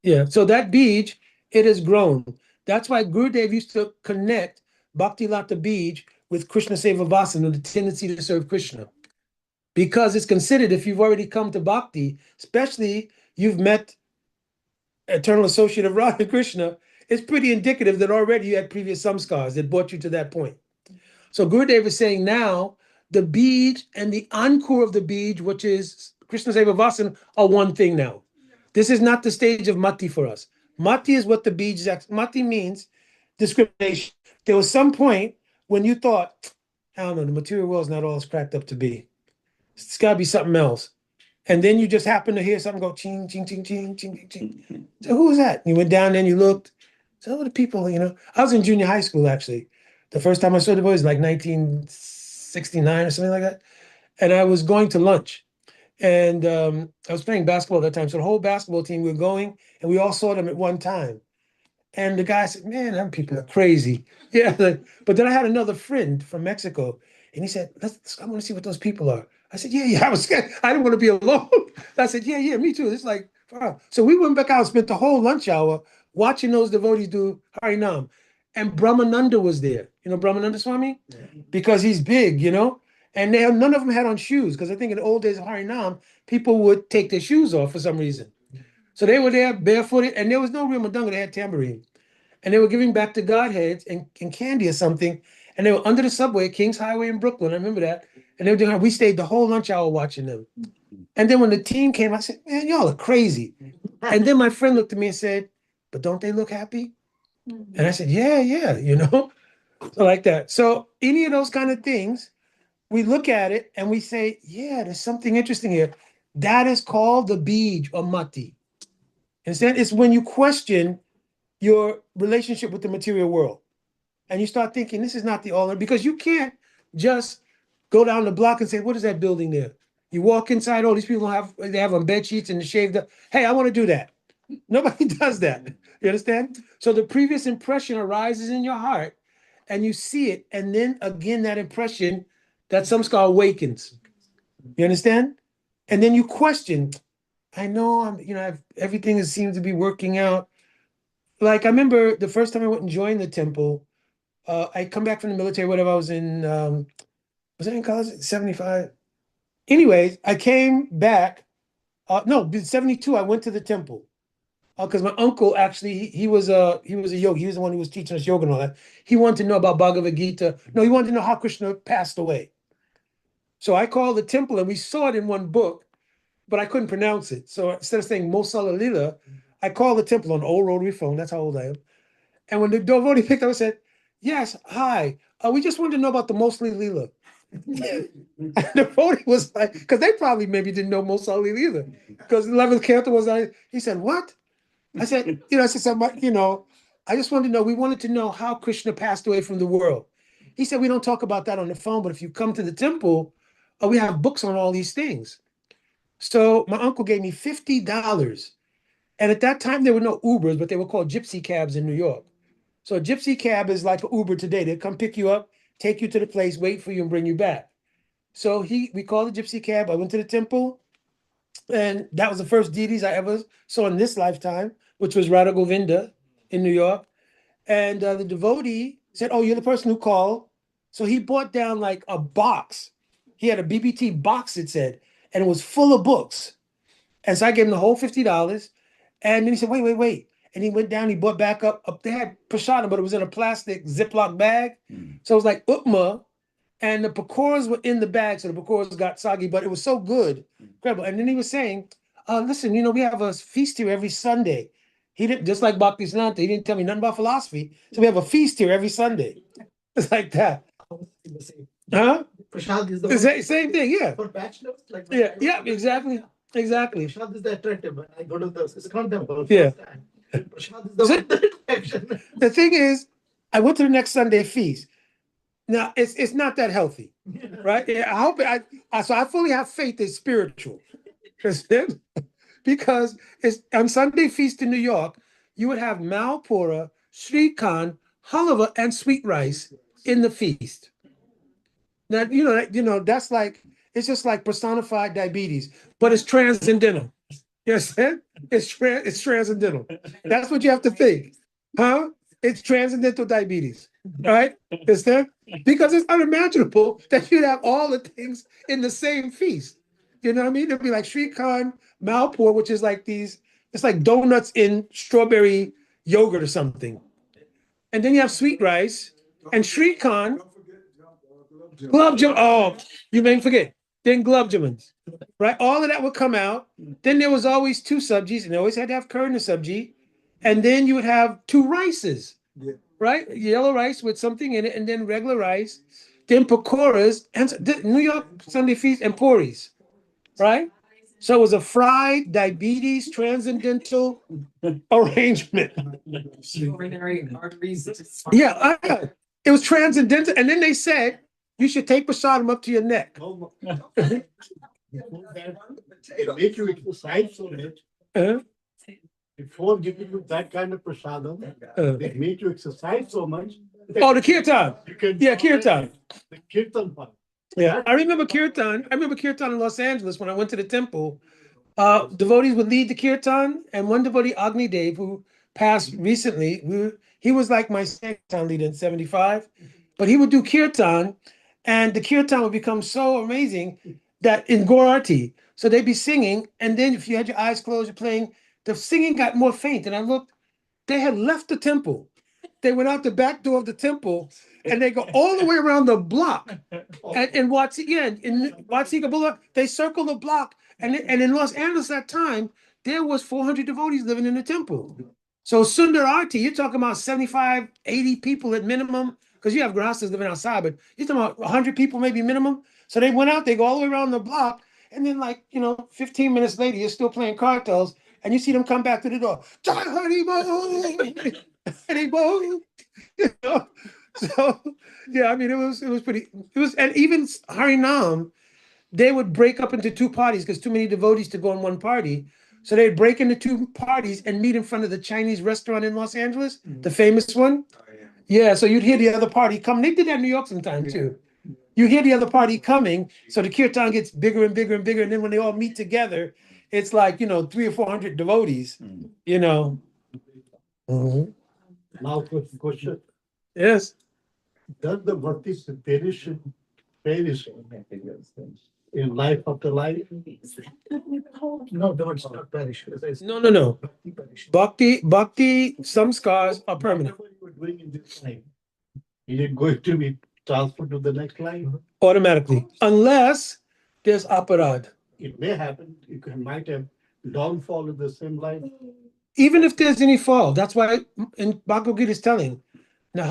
Yeah. So that Bij, it has grown. That's why Gurudev used to connect Bhakti Lata Bij with Krishna Seva Vasana, the tendency to serve Krishna. Because it's considered, if you've already come to Bhakti, especially you've met eternal associate of Radha Krishna, it's pretty indicative that already you had previous samskars that brought you to that point. So Gurudev is saying now, the Bij and the encore of the Bij, which is Krishna Seva Vasana, are one thing now. This is not the stage of Mati for us. Mati is what the Bij is. Mati means discrimination. There was some point when you thought, I don't know, the material world is not all it's cracked up to be. It's got to be something else. And then you just happen to hear something go ching, ching, ching, ching, ching, ching. So who was that? And you went down there and you looked. So the people, I was in junior high school, actually. The first time I saw the boys was like 1969 or something like that. And I was going to lunch. And I was playing basketball at that time. So the whole basketball team, we were going, and we all saw them at one time. And the guy said, man, them people are crazy. Yeah. But then I had another friend from Mexico, and he said, I want to see what those people are. I said, yeah. I was scared. I didn't want to be alone. I said, yeah, me too. It's like, wow. So we went back out and spent the whole lunch hour watching those devotees do Harinam. And Brahmananda was there. You know Brahmananda Swami? Yeah. Because he's big, and none of them had on shoes, because I think in the old days of Harinam, people would take their shoes off for some reason. So they were there barefooted, and there was no real madanga. They had tambourine. And they were giving back to Godheads and candy or something. And they were under the subway, Kings Highway in Brooklyn. I remember that. And they were doing, we stayed the whole lunch hour watching them. And then when the team came, I said, man, y'all are crazy. And then my friend looked at me and said, but don't they look happy? And I said, yeah, So like that. So any of those kind of things, we look at it and we say, yeah, there's something interesting here. That is called the Bij or Mati. Instead, it's when you question your relationship with the material world. And you start thinking, this is not the all, because you can't just go down the block and say, what is that building there? You walk inside, these people they have on bed sheets and shaved up. Hey, I want to do that. Nobody does that. You understand? So the previous impression arises in your heart and you see it. And then again, that impression, that samskar awakens. You understand? And then you question, I know everything seems to be working out. Like I remember the first time I went and joined the temple, I come back from the military, whatever. I was in, was I in college? 75. Anyways, I came back. No, 72. I went to the temple because my uncle actually he was a yogi. He was the one who was teaching us yoga and all that. He wanted to know about Bhagavad Gita. No, he wanted to know how Krishna passed away. So I called the temple and we saw it in one book, but I couldn't pronounce it. So instead of saying Mosala Lila, I called the temple on an old rotary phone. That's how old I am. And when the devotee picked up, I said, yes, hi. We just wanted to know about the Mostly Lila. And the devotee was like, because they probably maybe didn't know Mosali either. Because the 11th canto was, he said, what? I said, I just wanted to know, we wanted to know how Krishna passed away from the world. He said, we don't talk about that on the phone, but if you come to the temple, we have books on all these things. So my uncle gave me $50. And at that time, there were no Ubers, but they were called gypsy cabs in New York. So a gypsy cab is like an Uber today. They come pick you up, take you to the place, wait for you, and bring you back. So we called a gypsy cab. I went to the temple, and that was the first deities I ever saw in this lifetime, which was Radha Govinda in New York. And the devotee said, "Oh, you're the person who called." So he brought down like a box. He had a BBT box, it said, and it was full of books. And so I gave him the whole $50. And then he said, wait. And he went down, he brought back up. They had prasadam, but it was in a plastic Ziploc bag. So it was like upma. And the pakoras were in the bag. So the pakoras got soggy, but it was so good. Incredible. And then he was saying, listen, we have a feast here every Sunday. He didn't, just like Bhakti Siddhanta, he didn't tell me nothing about philosophy. So we have a feast here every Sunday. It's like that. Huh? Prashad is The the same thing, yeah. for bachelors. Like Yeah, exactly. Prashad is the attractive. When I go to the ISKCON temple. Yeah. Prashad is the one that attraction. The thing is, I went to the next Sunday feast. Now it's not that healthy, right? Yeah, I hope so I fully have faith it's spiritual. Because it's on Sunday feast in New York, you would have Malpura, Srikhand, halava, and sweet rice in the feast. Now that's like it's just like personified diabetes, but it's transcendental. You understand? It's transcendental. That's what you have to think, huh? It's transcendental diabetes, right? Understand? Because it's unimaginable that you'd have all the things in the same feast. You know what I mean? It'd be like Srikhand, Malpur, which is like it's like donuts in strawberry yogurt or something. And then you have sweet rice and Srikhand. Glove jam. Oh, you made me forget. Then glove jamuns, right? All of that would come out. Then there was always two subjis, and they always had to have curd in the subji. And then you would have two rices, right? Yellow rice with something in it, and then regular rice. Then pakoras and New York Sunday feast and puris, right? So it was a fried diabetes transcendental arrangement. Urinary arteries. Yeah, it was transcendental. And then they said you should take prasadam up to your neck. They make you exercise so much. Uh, Before giving you that kind of prasadam, they make you exercise so much. Oh, the kirtan. You can Yeah, kirtan. The kirtan part. Yeah, I remember kirtan. I remember kirtan in Los Angeles when I went to the temple. Devotees would lead the kirtan, and one devotee, Agni Dev, who passed recently, he was like my kirtan leader in 75, but he would do kirtan, and the kirtan would become so amazing that in Gorarti, so they'd be singing, and then if you had your eyes closed, you're playing, the singing got more faint, and I looked, they had left the temple. They went out the back door of the temple, and they go all the way around the block. And in Watsika Boulevard, they circle the block. And in Los Angeles at that time, there was 400 devotees living in the temple. So Sundar Arti, you're talking about 75, 80 people at minimum, because you have grasses living outside, but you're talking about 100 people maybe minimum. So they went out, they go all the way around the block, and then 15 minutes later, you're still playing cartels, and you see them come back to the door. Jai Hari Bol! Hari Bol! So yeah, I mean, it was and even Harinam, they would break up into two parties because too many devotees to go in one party. So they'd break into two parties and meet in front of the Chinese restaurant in Los Angeles, the famous one. Yeah, so you'd hear the other party come. They did that in New York sometime too. You hear the other party coming, so the kirtan gets bigger and bigger and bigger, and then when they all meet together, it's like 300 or 400 devotees. Mhm. Now, question. Yes. Does the bhakti perish in life after life? No, it's not perish. No. Bhakti samskars are permanent. Whatever you were doing in this life, is it going to be transferred to the next life? Automatically, unless there's aparad. It may happen. Might have downfall in the same life. Even if there's any fall, that's why in Bhagavad Gita is telling, don't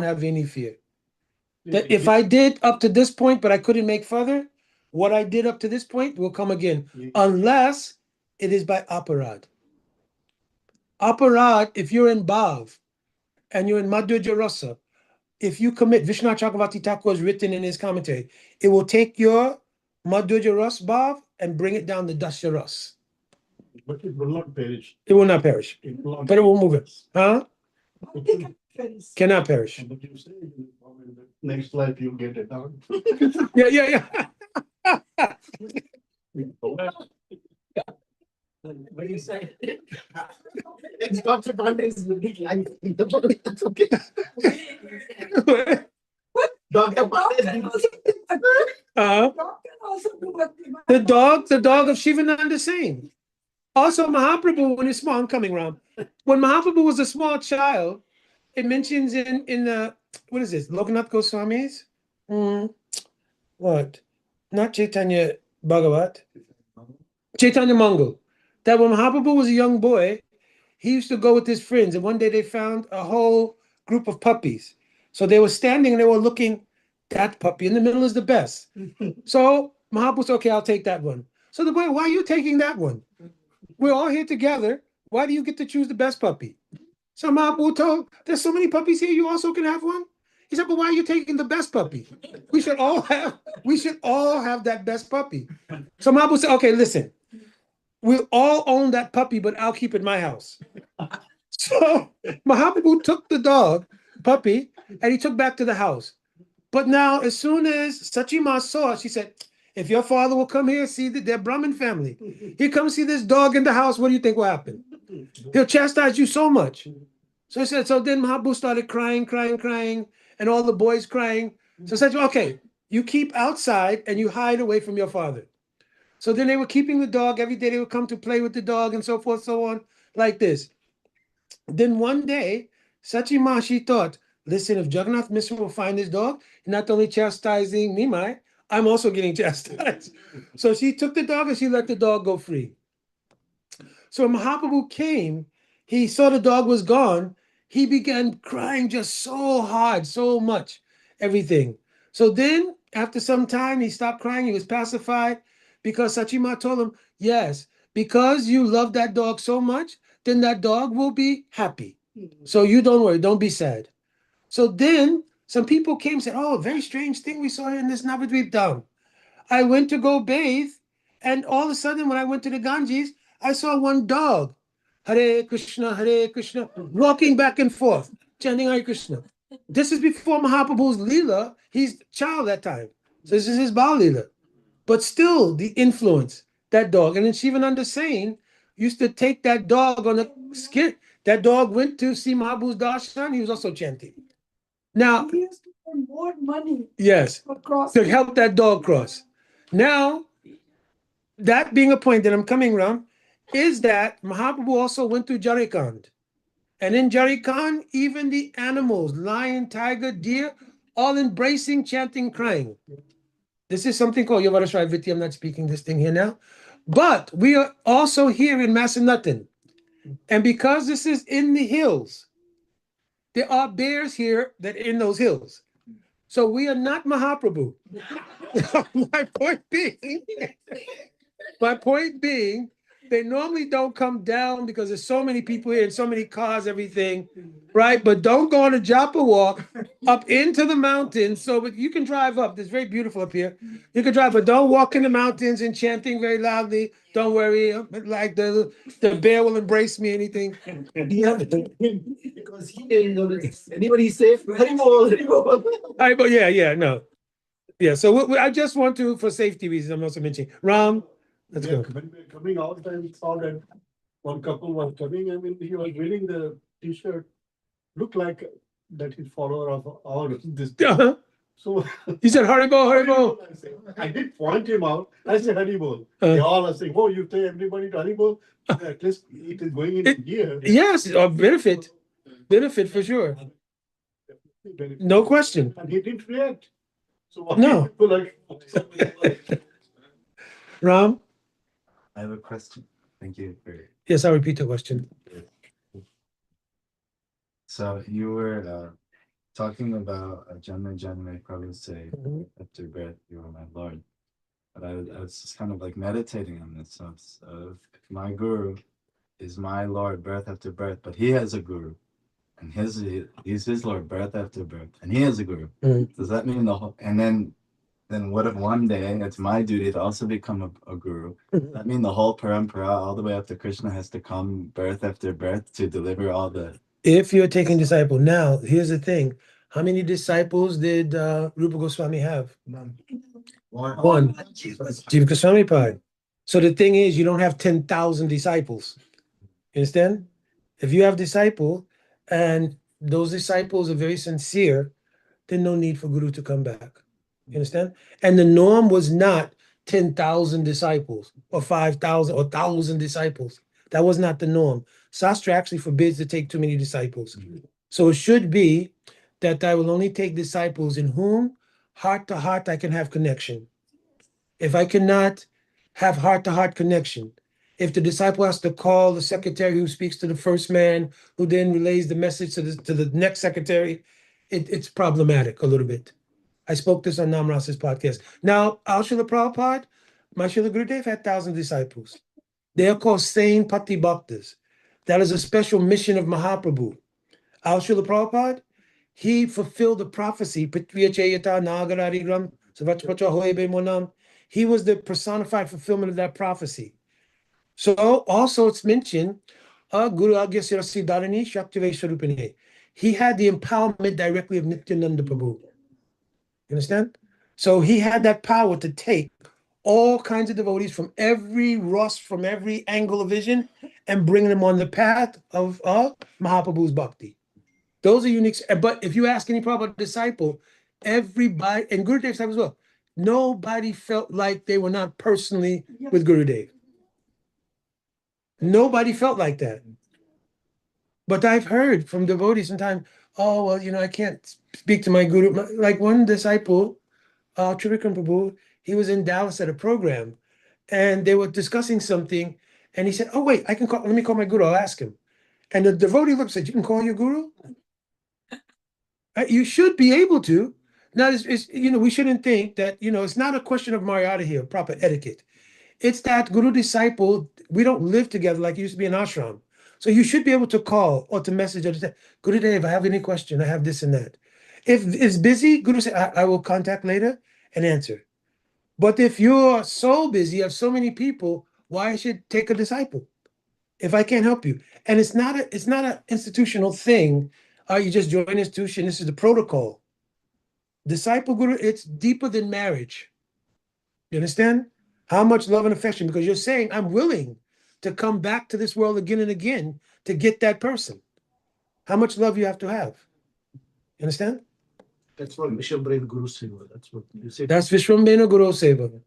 have any fear. That if I did up to this point, but I couldn't make further, what I did up to this point will come again, unless it is by aparad. Aparad, if you're in Bhav and you're in Madhurya Rasa, if you commit, Vishnu Chakravarti Thakur has written in his commentary, it will take your Madhurya Ras Bhav and bring it down to Dasya Ras. But it will not perish. It will not perish, It will not but it will move it. Huh? But they can fence. Cannot perish. But you say in the next life you get it out. Yeah, yeah, yeah. What do you say? It's Dr. Pandey's unique life. That's okay. Dr. Pandey's Uh, Dog can also do what they want. the dog of Shivananda Singh. Also, Mahaprabhu, when he's small, I'm coming around. When Mahaprabhu was a small child, it mentions in the, what is this, Lokanath Goswami's? What? Not Chaitanya Bhagavat. Chaitanya Mangal. That when Mahaprabhu was a young boy, he used to go with his friends, and one day they found a whole group of puppies. So they were standing and they were looking, that puppy in the middle is the best. So Mahaprabhu said, okay, I'll take that one. So the boy, why are you taking that one? We're all here together. Why do you get to choose the best puppy? So Mahaprabhu told, there's so many puppies here, you also can have one? He said, but why are you taking the best puppy? We should all have that best puppy. So Mahaprabhu said, okay, listen, we'll all own that puppy, but I'll keep it in my house. So Mahaprabhu took the puppy, and he took back to the house. But now, as soon as Sachima saw it, she said, if your father will come here, see that they're Brahmin family. He comes see this dog in the house, what do you think will happen? He'll chastise you so much. So he said, so then Mahaprabhu started crying, and all the boys crying. So I said, okay, you keep outside and you hide away from your father. So then they were keeping the dog. Every day they would come to play with the dog and so forth, so on, like this. Then one day, Sachima, she thought, listen, if Jagannath Mishra will find this dog, not only chastising Nimai, I'm also getting chastised. So she took the dog and she let the dog go free. So when Mahaprabhu came, he saw the dog was gone. He began crying just so hard, so much, everything. So then, after some time, he stopped crying. He was pacified because Sachima told him, yes, because you love that dog so much, then that dog will be happy. So you don't worry, don't be sad. So then some people came and said, oh, very strange thing we saw here in this Navadvip Dham. I went to go bathe, and all of a sudden, when I went to the Ganges, I saw one dog, Hare Krishna, walking back and forth, chanting Hare Krishna. This is before Mahaprabhu's Leela. He's a child that time. So this is his Baal Leela. But still, the influence, that dog. And then Shivananda Sain used to take that dog on the skin. That dog went to see Mahaprabhu's darshan. He was also chanting. Now, He used to pay more money yes, for crossing. to help that dog cross. Now, that being a point that I'm coming around, is that Mahaprabhu also went to Jharkhand. And in Jharkhand, even the animals, lion, tiger, deer, all embracing, chanting, crying. This is something called Yavarashrai Viti. I'm not speaking this thing here now. But we are also here in Massanutten. And because this is in the hills, there are bears here that are in those hills. So we are not Mahaprabhu. My point being, they normally don't come down because there's so many people here and so many cars, everything, right? But don't go on a Japa walk up into the mountains. So, but you can drive up. It's very beautiful up here. You can drive, but don't walk in the mountains and chanting very loudly. Don't worry, like the bear will embrace me, anything. Yeah, because he didn't notice anybody safe. But yeah, no. Yeah, so I just want to, for safety reasons, I'm also mentioning. Ram, let's go. When we were coming out, I saw that one couple was coming. I mean, he was wearing the t-shirt, looked like that he's follower of all this. Uh-huh. So He said, Haribo, Haribo. I did point him out. I said Haribol. They all are saying, oh, you tell everybody to Haribol. At least it is going in here. Yes, or benefit for sure. No question. And he didn't react. So No. people like Ram? I have a question. Thank you for. Yes, I'll repeat the question. So you were talking about Janma Janma Prabhu say, after birth, you are my Lord. But I was just kind of like meditating on this sense of my guru is my Lord birth after birth, but he has a guru. and he's his Lord birth after birth, and he is a guru. Mm. Does that mean the whole? And then what if one day it's my duty to also become a guru? Does that mean the whole parampara, all the way up to Krishna, has to come birth after birth to deliver all the? If you're taking disciple, now here's the thing. How many disciples did Rupa Goswami have? None. One. Jiva Goswami Pad. So the thing is, you don't have 10,000 disciples. You understand? If you have disciple and those disciples are very sincere, then no need for Guru to come back. You understand? And the norm was not 10,000 disciples or 5,000 or 1,000 disciples. That was not the norm. Sastra actually forbids to take too many disciples. So it should be that I will only take disciples in whom heart to heart I can have connection. If I cannot have heart to heart connection, if the disciple has to call the secretary who speaks to the first man, who then relays the message to the next secretary, it's problematic a little bit. I spoke this on Namras's podcast. Now, Al Srila Prabhupada, my Srila Gurudev had 1,000 disciples. They are called Sain Pati Bhaktas. That is a special mission of Mahaprabhu. Al Srila Prabhupada, he fulfilled the prophecy. He was the personified fulfillment of that prophecy. So also it's mentioned, Guru Agya Sirasi Dharani Shaktive Swarupine. He had the empowerment directly of Nityananda Prabhu. You understand? So he had that power to take all kinds of devotees from every rust, from every angle of vision, and bring them on the path of Mahaprabhu's bhakti. Those are unique. But if you ask any Prabhupada disciple, everybody, and Gurudev said as well, nobody felt like they were not personally with Gurudev. Nobody felt like that. But I've heard from devotees sometimes, oh, well, I can't speak to my guru. Like one disciple, Trivikram Prabhu, he was in Dallas at a program and they were discussing something. And he said, oh, wait, let me call my guru. I'll ask him. And the devotee looked and said, you can call your guru? You should be able to. Now, we shouldn't think that, it's not a question of Maryada here, proper etiquette. It's that guru disciple, we don't live together like it used to be in ashram. So you should be able to call or to message or to say, Gurudev, I have any question, I have this and that. If it's busy, Guru say, I will contact later and answer. But if you're so busy, you have so many people, why should take a disciple if I can't help you? And it's not an institutional thing. You just join an institution. This is the protocol. Disciple guru, it's deeper than marriage. You understand? How much love and affection? Because you're saying, I'm willing to come back to this world again and again to get that person. How much love you have to have? You understand? That's what Vishwambrain Guru Seva. That's what you said. That's Vishwambena Guru Seva.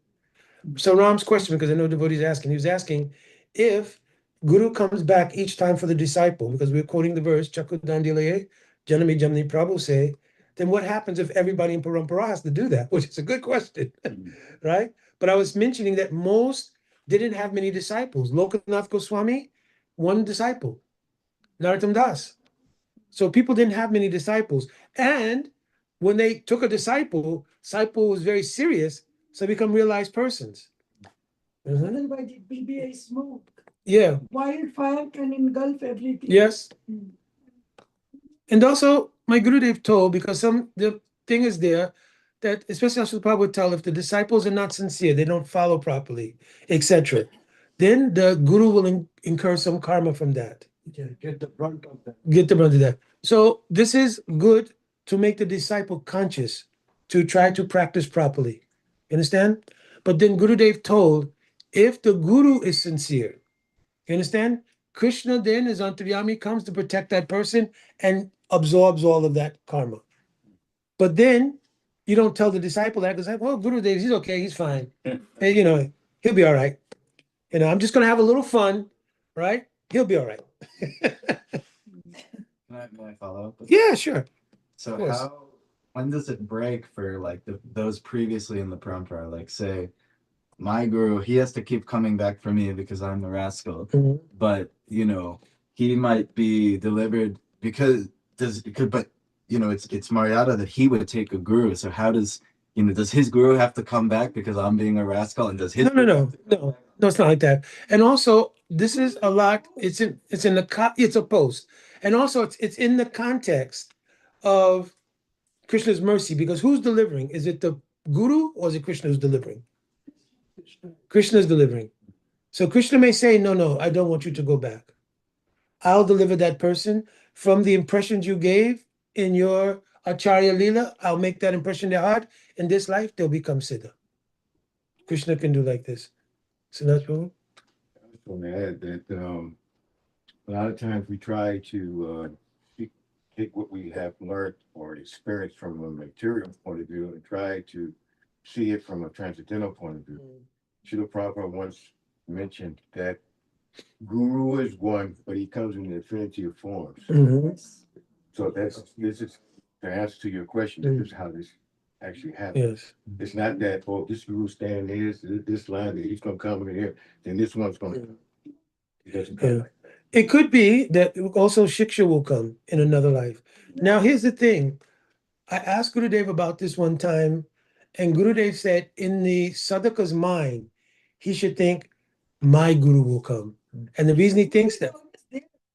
So Ram's question, because I know devotees asking, he was asking if Guru comes back each time for the disciple, because we're quoting the verse, Chakudandilaye, Janami Jamni Prabhu say, then what happens if everybody in Parampara has to do that? Which is a good question, right? But I was mentioning that most didn't have many disciples. Lokanath Goswami, one disciple. Narottam Das. So people didn't have many disciples. And when they took a disciple was very serious, so they become realized persons. That's why the BBA smoke. Yeah. Wildfire can engulf everything. Yes. And also, my Gurudev told, because the thing is there, that especially Ashrita Prabhupada would tell, if the disciples are not sincere, they don't follow properly, etc., then the Guru will incur some karma from that. Yeah, get the brunt of that. Get the brunt of that. So this is good to make the disciple conscious, to try to practice properly. You understand? But then Gurudev told, if the Guru is sincere, you understand? Krishna then, as Antaryami, comes to protect that person and absorbs all of that karma. But then you don't tell the disciple that, because, well, Gurudev, he's okay, he's fine. And, he'll be all right. I'm just going to have a little fun, right? He'll be all right. May I follow up? Yeah, sure. So when does it break for like those previously in the parampara? Like say, my guru, he has to keep coming back for me because I'm the rascal. Mm-hmm. But he might be delivered because it's Maryada that he would take a guru. So how does his guru have to come back because I'm being a rascal, and does his No, it's not like that. And also, this is a lot. It's a post. And also it's in the context of Krishna's mercy, because who's delivering? Is it the guru or is it Krishna who's delivering? Krishna's delivering. So Krishna may say, no, no, I don't want you to go back. I'll deliver that person from the impressions you gave in your Acharya Leela. I'll make that impression in their heart. In this life, they'll become Siddha. Krishna can do like this. So that's what. I just want to add that a lot of times we try to take what we have learned or experienced from a material point of view and try to see it from a transcendental point of view. Srila Prabhupada once mentioned that Guru is one, but he comes in an infinity of forms. So this is the answer to your question. This is how this actually happens. Yes. It's not that, oh, this Guru stand here, this line, he's gonna come in here, then this one's gonna. It doesn't come like that. It could be that also Shiksha will come in another life. Now, here's the thing. I asked Gurudev about this one time, and Gurudev said in the sadhaka's mind, he should think, my guru will come. And the reason he thinks that,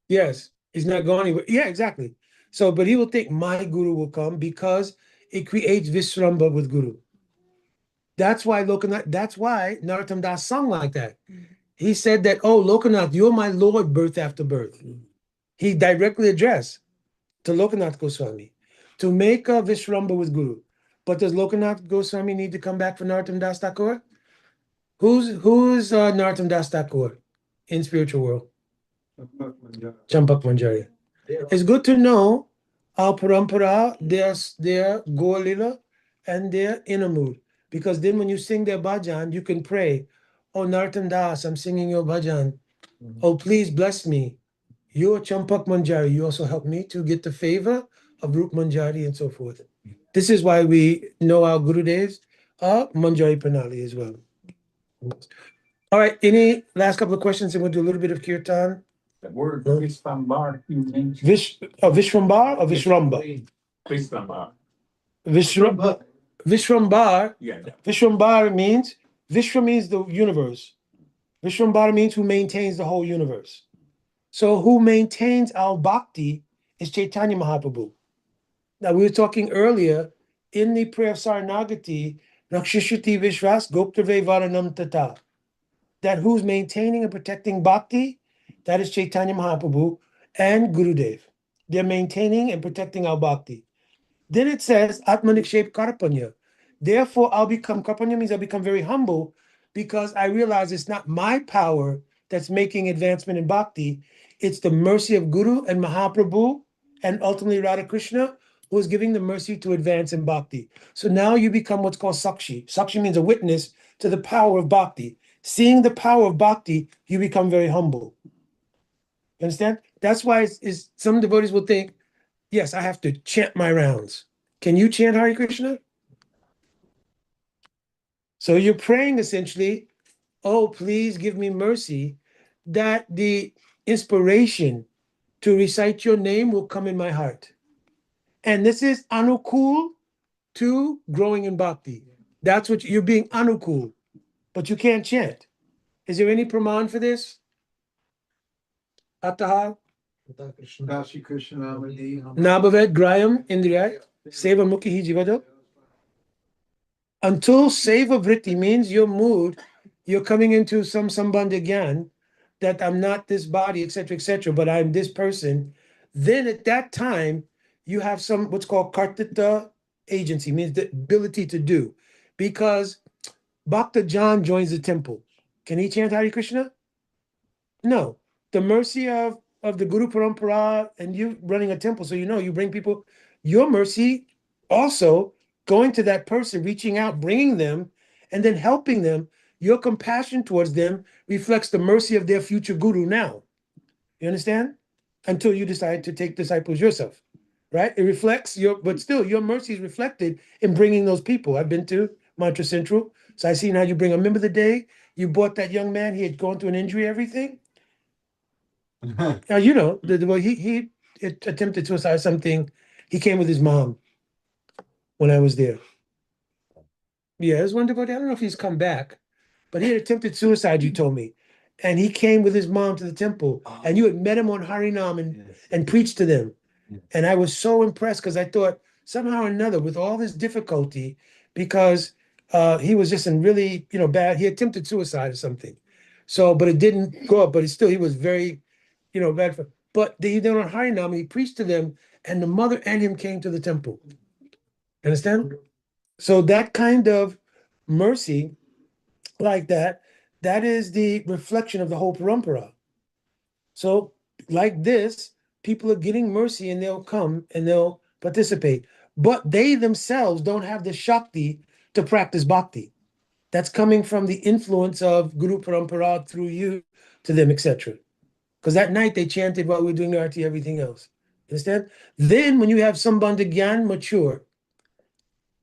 yes, he's not going anywhere. Yeah, exactly. So, but he will think my guru will come because it creates Vishramba with guru. That's why Narottam Das sung like that. He said that, oh, Lokanath, you're my Lord, birth after birth. He directly addressed to Lokanath Goswami to make a Vishramba with Guru. But does Lokanath Goswami need to come back for Narottam Das Thakur? Who's Narottam Das Thakur in spiritual world? Champak Manjari. It's good to know our parampara, their Golila, and their inner mood. Because then when you sing their bhajan, you can pray, oh Narottam Das, I'm singing your bhajan. Oh, please bless me. You're Champak Manjari. You also help me to get the favor of Rup Manjari and so forth. This is why we know our Gurudevs are Manjari Pranali as well. All right, any last couple of questions, and we'll do a little bit of kirtan. The word Vishvambar you mentioned. Vishvambar or Vishramba? Vishvambar. Vishrambar. Yeah. Vishrambar means, Vishra means the universe. Vishrambar means who maintains the whole universe. So who maintains our bhakti is Chaitanya Mahaprabhu. Now we were talking earlier in the prayer of Saranagati, Rakshishati Vishwas Goptave Varanam Tata. That who's maintaining and protecting bhakti, that is Chaitanya Mahaprabhu and Gurudev. They're maintaining and protecting our bhakti. Then it says, Atmanikshep Karpanya. Therefore, I'll become, Karpanya means I'll become very humble because I realize it's not my power that's making advancement in bhakti. It's the mercy of Guru and Mahaprabhu and ultimately Radha Krishna who is giving the mercy to advance in bhakti. So now you become what's called Sakshi. Sakshi means a witness to the power of bhakti. Seeing the power of bhakti, you become very humble. You understand? That's why some devotees will think, yes, I have to chant my rounds. Can you chant Hare Krishna? So you're praying essentially, oh, please give me mercy, that the inspiration to recite your name will come in my heart. And this is anukul to growing in bhakti. That's what you're being anukul, but you can't chant. Is there any praman for this? Ataha? Dashi Krishna Namadi. Nabhavet Graham Indriya Seva Mukhi Hi Jivado. Until Seva Vritti means your mood, you're coming into some sambandha again, that I'm not this body, etc., but I'm this person. Then at that time, you have some what's called kartita agency, means the ability to do. Because Bhakta John joins the temple. Can he chant Hare Krishna? No. The mercy of the Guru Parampara and you running a temple, so you bring people, your mercy also going to that person, reaching out, bringing them, and then helping them, your compassion towards them reflects the mercy of their future Guru now. You understand? Until you decide to take disciples yourself, right? It reflects but still your mercy is reflected in bringing those people. I've been to Mantra Central, so I seen how you bring. Remember the day you brought that young man, he had gone through an injury, everything? He attempted suicide, something. He came with his mom when I was there. Yeah, it was one devotee. I don't know if he's come back, but he had attempted suicide, you told me. and he came with his mom to the temple, and you had met him on Harinam and preached to them. Yes. And I was so impressed because I thought somehow or another, with all this difficulty, because he was just in really, bad, he attempted suicide or something. So, but it didn't go up, but he was very, bad for, but they did on Harinam, and he preached to them, and the mother and him came to the temple. Understand? So that kind of mercy, like that is the reflection of the whole parampara. So, like this, people are getting mercy and they'll come and they'll participate. But they themselves don't have the Shakti to practice bhakti. That's coming from the influence of Guru Parampara through you to them, etc. Because that night they chanted while we were doing the arti, everything else. Understand? Then when you have Sambandha Gyan mature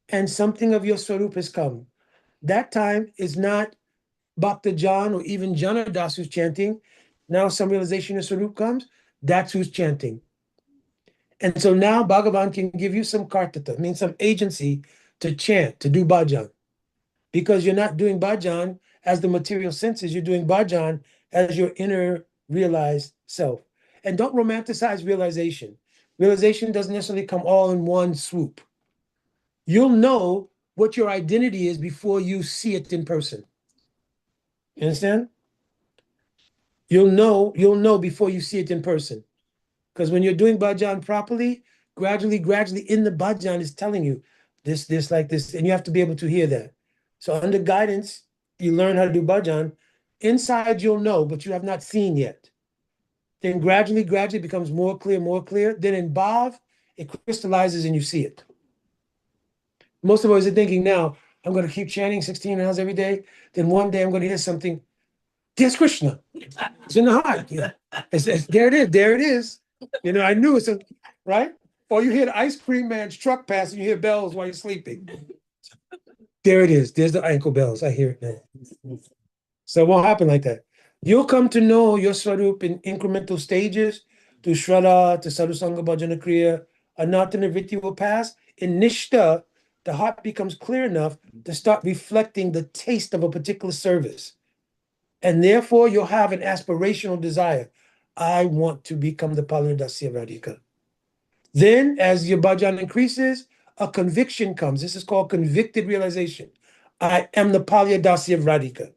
and something of your Swarup has come, that time is not Bhakta Jan or even Janadas who's chanting. Now some realization of Swarup comes, that's who's chanting. And so now Bhagavan can give you some kartata, means some agency to chant, to do bhajan. Because you're not doing bhajan as the material senses, you're doing bhajan as your inner realized self. And don't romanticize realization. Realization doesn't necessarily come all in one swoop. You'll know what your identity is before you see it in person. You understand? You'll know before you see it in person. Because when you're doing bhajan properly, gradually in the bhajan is telling you this, like this, and you have to be able to hear that. So under guidance, you learn how to do bhajan. Inside you'll know, but you have not seen yet. Then gradually it becomes more clear. Then in bhav, it crystallizes and you see it. Most of us are thinking now, I'm going to keep chanting 16 hours every day. Then one day I'm going to hear something. There's Krishna. It's in the heart. Yeah. There it is. I knew it's right? Or you hear the ice cream man's truck pass and you hear bells while you're sleeping. There it is. There's the ankle bells. I hear it now. So it won't happen like that. You'll come to know your Swarup in incremental stages, to Shraddha, to Sadhusanga Bhajana Kriya. Anatana Vritti will pass. In Nishta, the heart becomes clear enough to start reflecting the taste of a particular service. And therefore, you'll have an aspirational desire. I want to become the Palanadasya Radhika. Then, as your bhajan increases, a conviction comes. This is called convicted realization. I am the Palyadasya Radhika.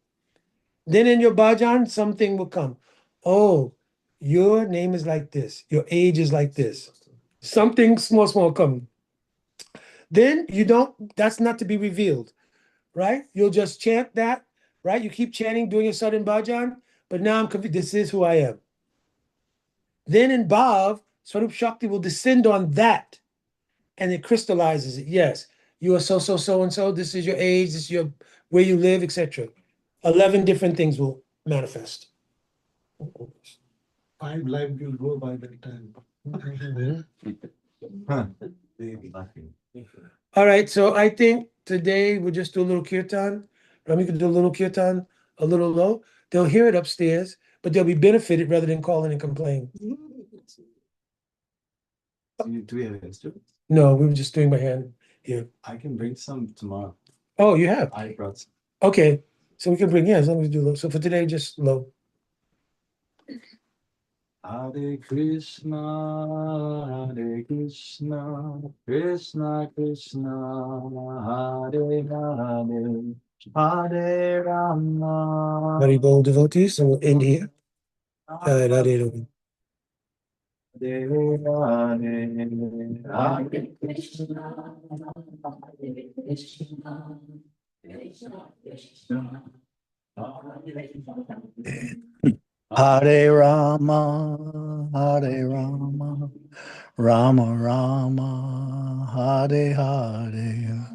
Then in your bhajan, something will come. Oh, your name is like this. Your age is like this. Something small come. Then that's not to be revealed, right? You'll just chant that, right? You keep chanting, doing your sudden bhajan, but now I'm convinced this is who I am. Then in Bhav, Swarup Shakti will descend on that and it crystallizes it. Yes, you are so and so. This is your age, this is your where you live, etc. 11 different things will manifest. 5 lives will go by that time. Huh. All right, so I think today we'll just do a little kirtan. Rami can do a little kirtan, a little low. They'll hear it upstairs, but they'll be benefited rather than call in and complain. Do we have instruments? No, we were just doing by hand here. I can bring some tomorrow. Oh, you have? I brought some. Okay, so we can bring, as long as we do low. So for today, just low. Hare Krishna, Krishna Krishna, Hare Hare, Hare Rama. Very bold devotees, so we'll end here. Hare Rama. Hare Hare, Hare Krishna, Hare Krishna, Krishna Krishna, Hare Hare. Hare Rama, Hare Rama, Rama Rama, Hare Hare.